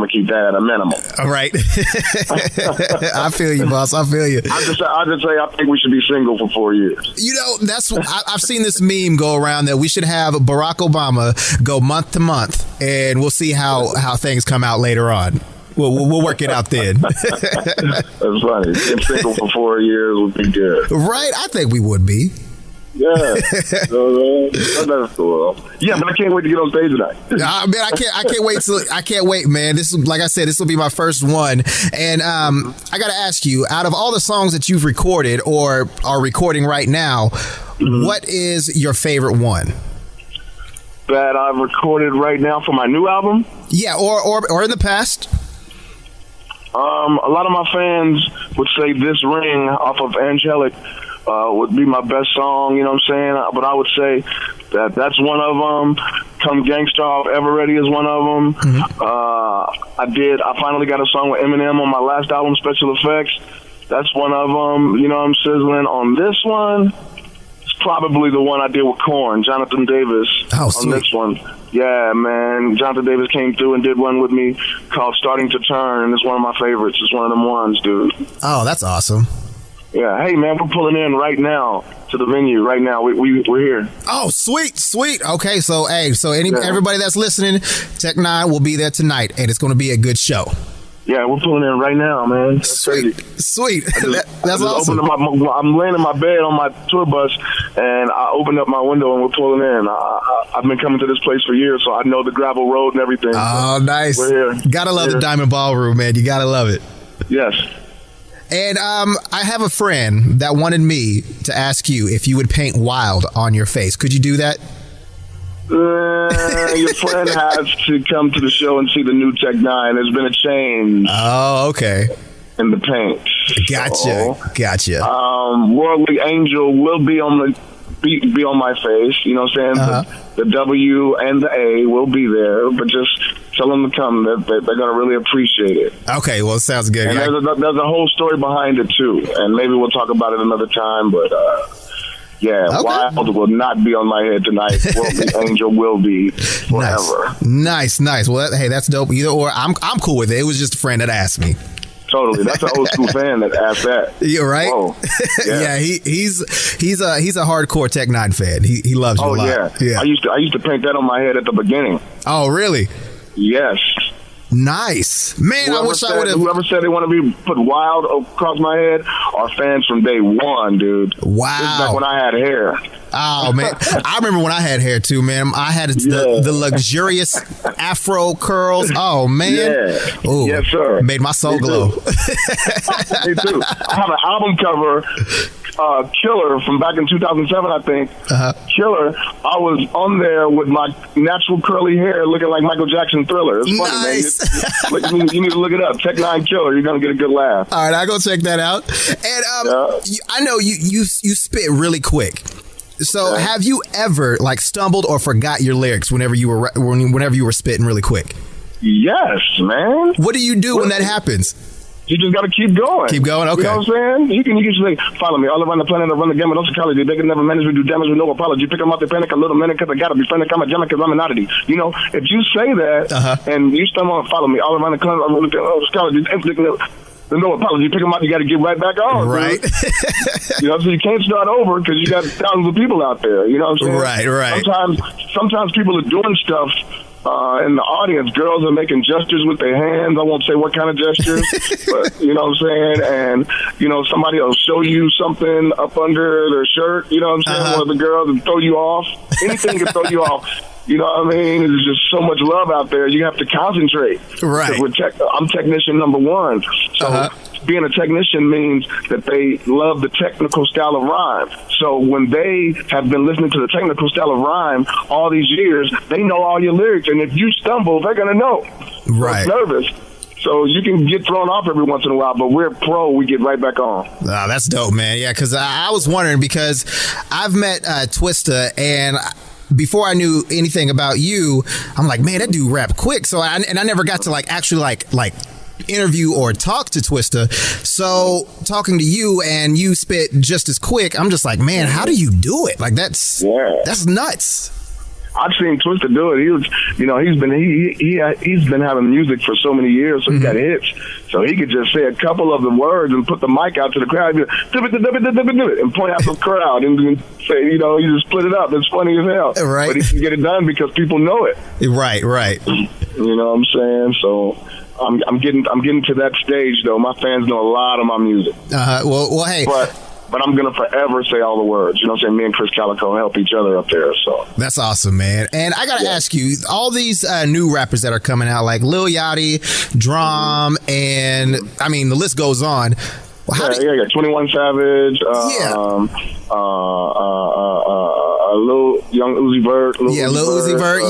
keep that at a minimum. All right. I feel you, boss. I feel you. I just say I think we should be single for 4 years. You know, that's I've seen this meme go around that we should have Barack Obama go month to month, and we'll see how things come out later on. We'll work it out then. That's funny. Being single for 4 years would be good. Right? I think we would be. Yeah. That's cool. Yeah, but I can't wait to get on stage tonight. Man, I can't wait, man. This is, like I said, this will be my first one. And I got to ask you, out of all the songs that you've recorded or are recording right now, what is your favorite one? That I've recorded right now for my new album? Yeah, or in the past. A lot of my fans would say This Ring off of Angelic would be my best song, you know what I'm saying? But I would say that's one of them. Come Gangsta off Ever Ready is one of them. I finally got a song with Eminem on my last album, Special Effects. That's one of them. You know, I'm sizzling on this one. It's probably the one I did with Korn, Jonathan Davis. Oh, on sweet. this one. Yeah, man. Jonathan Davis came through and did one with me called Starting to Turn, and it's one of my favorites. It's one of them ones, dude. Oh, that's awesome. Yeah. Hey, man, we're pulling in right now to the venue. Right now, we're here. Oh, sweet. Okay, so everybody that's listening, Tech N9ne will be there tonight, and it's going to be a good show. Yeah, we're pulling in right now, man. That's Sweet. That's awesome. I'm laying in my bed on my tour bus, and I opened up my window, and we're pulling in. I've been coming to this place for years, so I know the gravel road and everything. Oh, so nice. We're here. Gotta love the Diamond Ballroom, man. You gotta love it. Yes. And I have a friend that wanted me to ask you if you would paint wild on your face. Could you do that? Your friend has to come to the show and see the new Tech N9ne. There's been a change. Oh, okay. In the paint. Gotcha. Worldly Angel will be on my face. You know what I'm saying? The W and the A will be there, but just tell them to come. They're going to really appreciate it. Okay, well, it sounds good. And there's a whole story behind it too, and maybe we'll talk about it another time. But Wild will not be on my head tonight. Worldly Angel will be forever. Nice. Well, that's dope. Either or, I'm cool with it. It was just a friend that asked me. Totally, that's an old school fan that asked that. You're right. Whoa. Yeah, he's a hardcore Tech N9ne fan. He loves you a lot. Yeah. I used to paint that on my head at the beginning. Oh, really? Yes. Nice, man. I wish I would have. Whoever said they want to be put wild across my head are fans from day one, dude. Wow. This is back when I had hair. Oh man, I remember when I had hair too, man. I had the luxurious Afro curls. Oh man, yeah. Ooh, yes sir. Made my soul glow. Me too. I have an album cover. Killer from back in 2007, I think. Killer. I was on there with my natural curly hair, looking like Michael Jackson Thriller. It's funny, nice. man. You need to look it up. Tech N9ne Killer. You're gonna get a good laugh. All right, I'll go check that out. And I know you spit really quick. So have you ever stumbled or forgot your lyrics whenever you were spitting really quick? Yes, man. What do you do when that happens? You just got to keep going. Keep going, okay. You know what I'm saying? You can just say, follow me all around the planet. I run the gamut of psychology. They can never manage to do damage with no apology. Pick them up, they panic a little minute because I got to be friendly. I'm a gentleman because I'm an oddity. You know, if you say that and you stumble and follow me all around the planet, I run the gamut of psychology. There's no apology. Pick them up, you got to get right back on. Right. You know, so you can't start over because you got thousands of people out there. You know what I'm saying? Right. Sometimes people are doing stuff in the audience. Girls are making gestures with their hands. I won't say what kind of gestures, but you know what I'm saying? And, you know, somebody will show you something up under their shirt, you know what I'm saying? One of the girls will throw you off. Anything can throw you off. You know what I mean? There's just so much love out there. You have to concentrate. Right. I'm technician number one. So being a technician means that they love the technical style of rhyme. So when they have been listening to the technical style of rhyme all these years, they know all your lyrics. And if you stumble, they're going to know. Right. So it's nervous. So you can get thrown off every once in a while, but we're pro. We get right back on. That's dope, man. Yeah, because I was wondering, because I've met Twista, and before I knew anything about you, I'm like, man, that dude rap quick. So I never got to actually interview or talk to Twista. So talking to you and you spit just as quick, I'm just like, man, how do you do it? Like that's nuts. I've seen Twista do it. He was, you know, he's been having music for so many years, so he got hits. So he could just say a couple of the words and put the mic out to the crowd and point out the crowd and then say, you know, you just split it up. It's funny as hell. Right. But he can get it done because people know it. Right. You know what I'm saying? So I'm getting to that stage though. My fans know a lot of my music. Well, hey. But I'm going to forever say all the words. You know what I'm saying? Me and Chris Calico help each other up there. So that's awesome, man. And I got to ask you, all these new rappers that are coming out, like Lil Yachty, Drum, and I mean, the list goes on. Well, 21 Savage, Lil Young Uzi Vert. Lil Uzi Vert.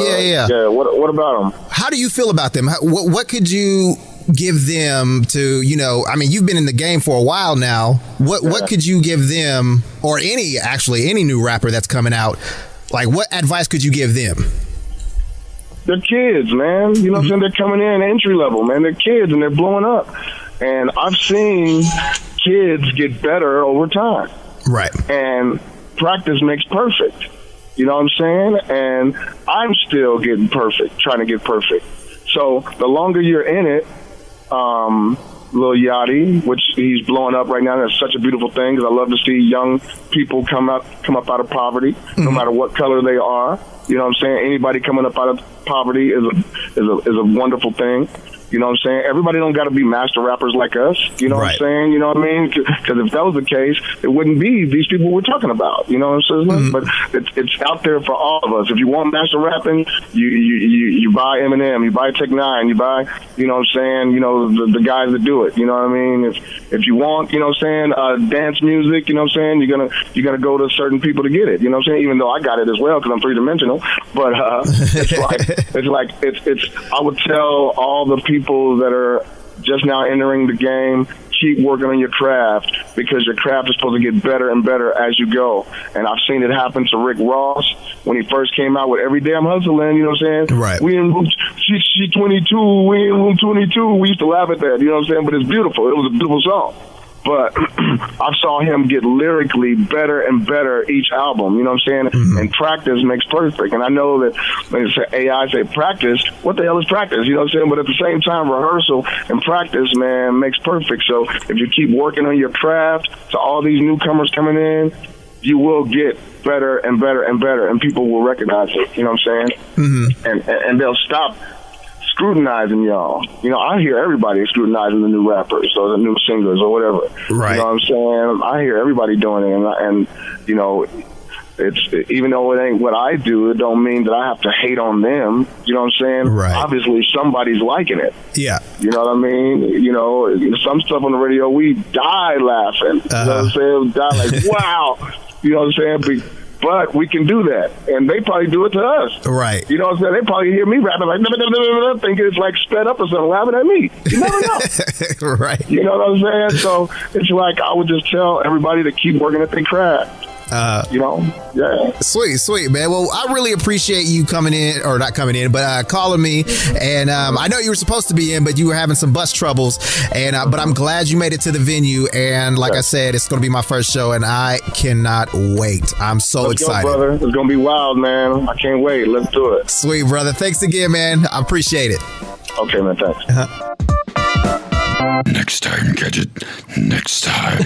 Yeah. What about them? How do you feel about them? What could you give them to, you know, I mean, you've been in the game for a while now. What could you give them, or any new rapper that's coming out? Like, what advice could you give them? They're kids, man. You know what I'm saying? They're coming in entry level, man. They're kids and they're blowing up. And I've seen kids get better over time. Right. And practice makes perfect. You know what I'm saying? And I'm still getting perfect, trying to get perfect. So the longer you're in it, Lil Yachty, which he's blowing up right now. That's such a beautiful thing because I love to see young people come up out of poverty, no matter what color they are. You know what I'm saying? Anybody coming up out of poverty is a wonderful thing. You know what I'm saying? Everybody don't got to be master rappers like us. You know what I'm saying? You know what I mean? Because if that was the case, it wouldn't be these people we're talking about. You know what I'm saying? But it's out there for all of us. If you want master rapping, you buy Eminem, you buy Tech N9ne, you buy, you know what I'm saying, you know, the guys that do it. You know what I mean? If you want, you know what I'm saying, dance music, you know what I'm saying, you're gonna go to certain people to get it. You know what I'm saying? Even though I got it as well because I'm three-dimensional. But it's I would tell all the people that are just now entering the game, keep working on your craft because your craft is supposed to get better and better as you go. And I've seen it happen to Rick Ross when he first came out with Every Day I'm Hustling, you know what I'm saying? Right. We in room, she 22, we in room 22. We used to laugh at that, you know what I'm saying? But it's beautiful. It was a beautiful song. But I saw him get lyrically better and better each album, you know what I'm saying? And practice makes perfect. And I know that when AI say practice, what the hell is practice? You know what I'm saying? But at the same time, rehearsal and practice, man, makes perfect. So if you keep working on your craft to all these newcomers coming in, you will get better and better and better, and people will recognize it, you know what I'm saying? And they'll stop scrutinizing y'all. You know, I hear everybody scrutinizing the new rappers or the new singers or whatever. Right. You know what I'm saying? I hear everybody doing it, and you know, it's even though it ain't what I do, it don't mean that I have to hate on them. You know what I'm saying? Right. Obviously, somebody's liking it. Yeah. You know what I mean? You know, some stuff on the radio, we die laughing. You know what I'm saying? We die like, wow. You know what I'm saying? But we can do that, and they probably do it to us. Right. You know what I'm saying? They probably hear me rapping like, thinking it's like sped up or something, laughing at me. You never know. Right. You know what I'm saying? So it's like I would just tell everybody to keep working at their craft. Yeah. Sweet, man. Well, I really appreciate you coming in, or not coming in, but calling me. And I know you were supposed to be in, but you were having some bus troubles. And but I'm glad you made it to the venue. And like I said, it's going to be my first show, and I cannot wait. I'm so excited. Go, brother. It's going to be wild, man. I can't wait. Let's do it. Sweet, brother. Thanks again, man. I appreciate it. Okay, man. Thanks. Next time, Gadget. Next time.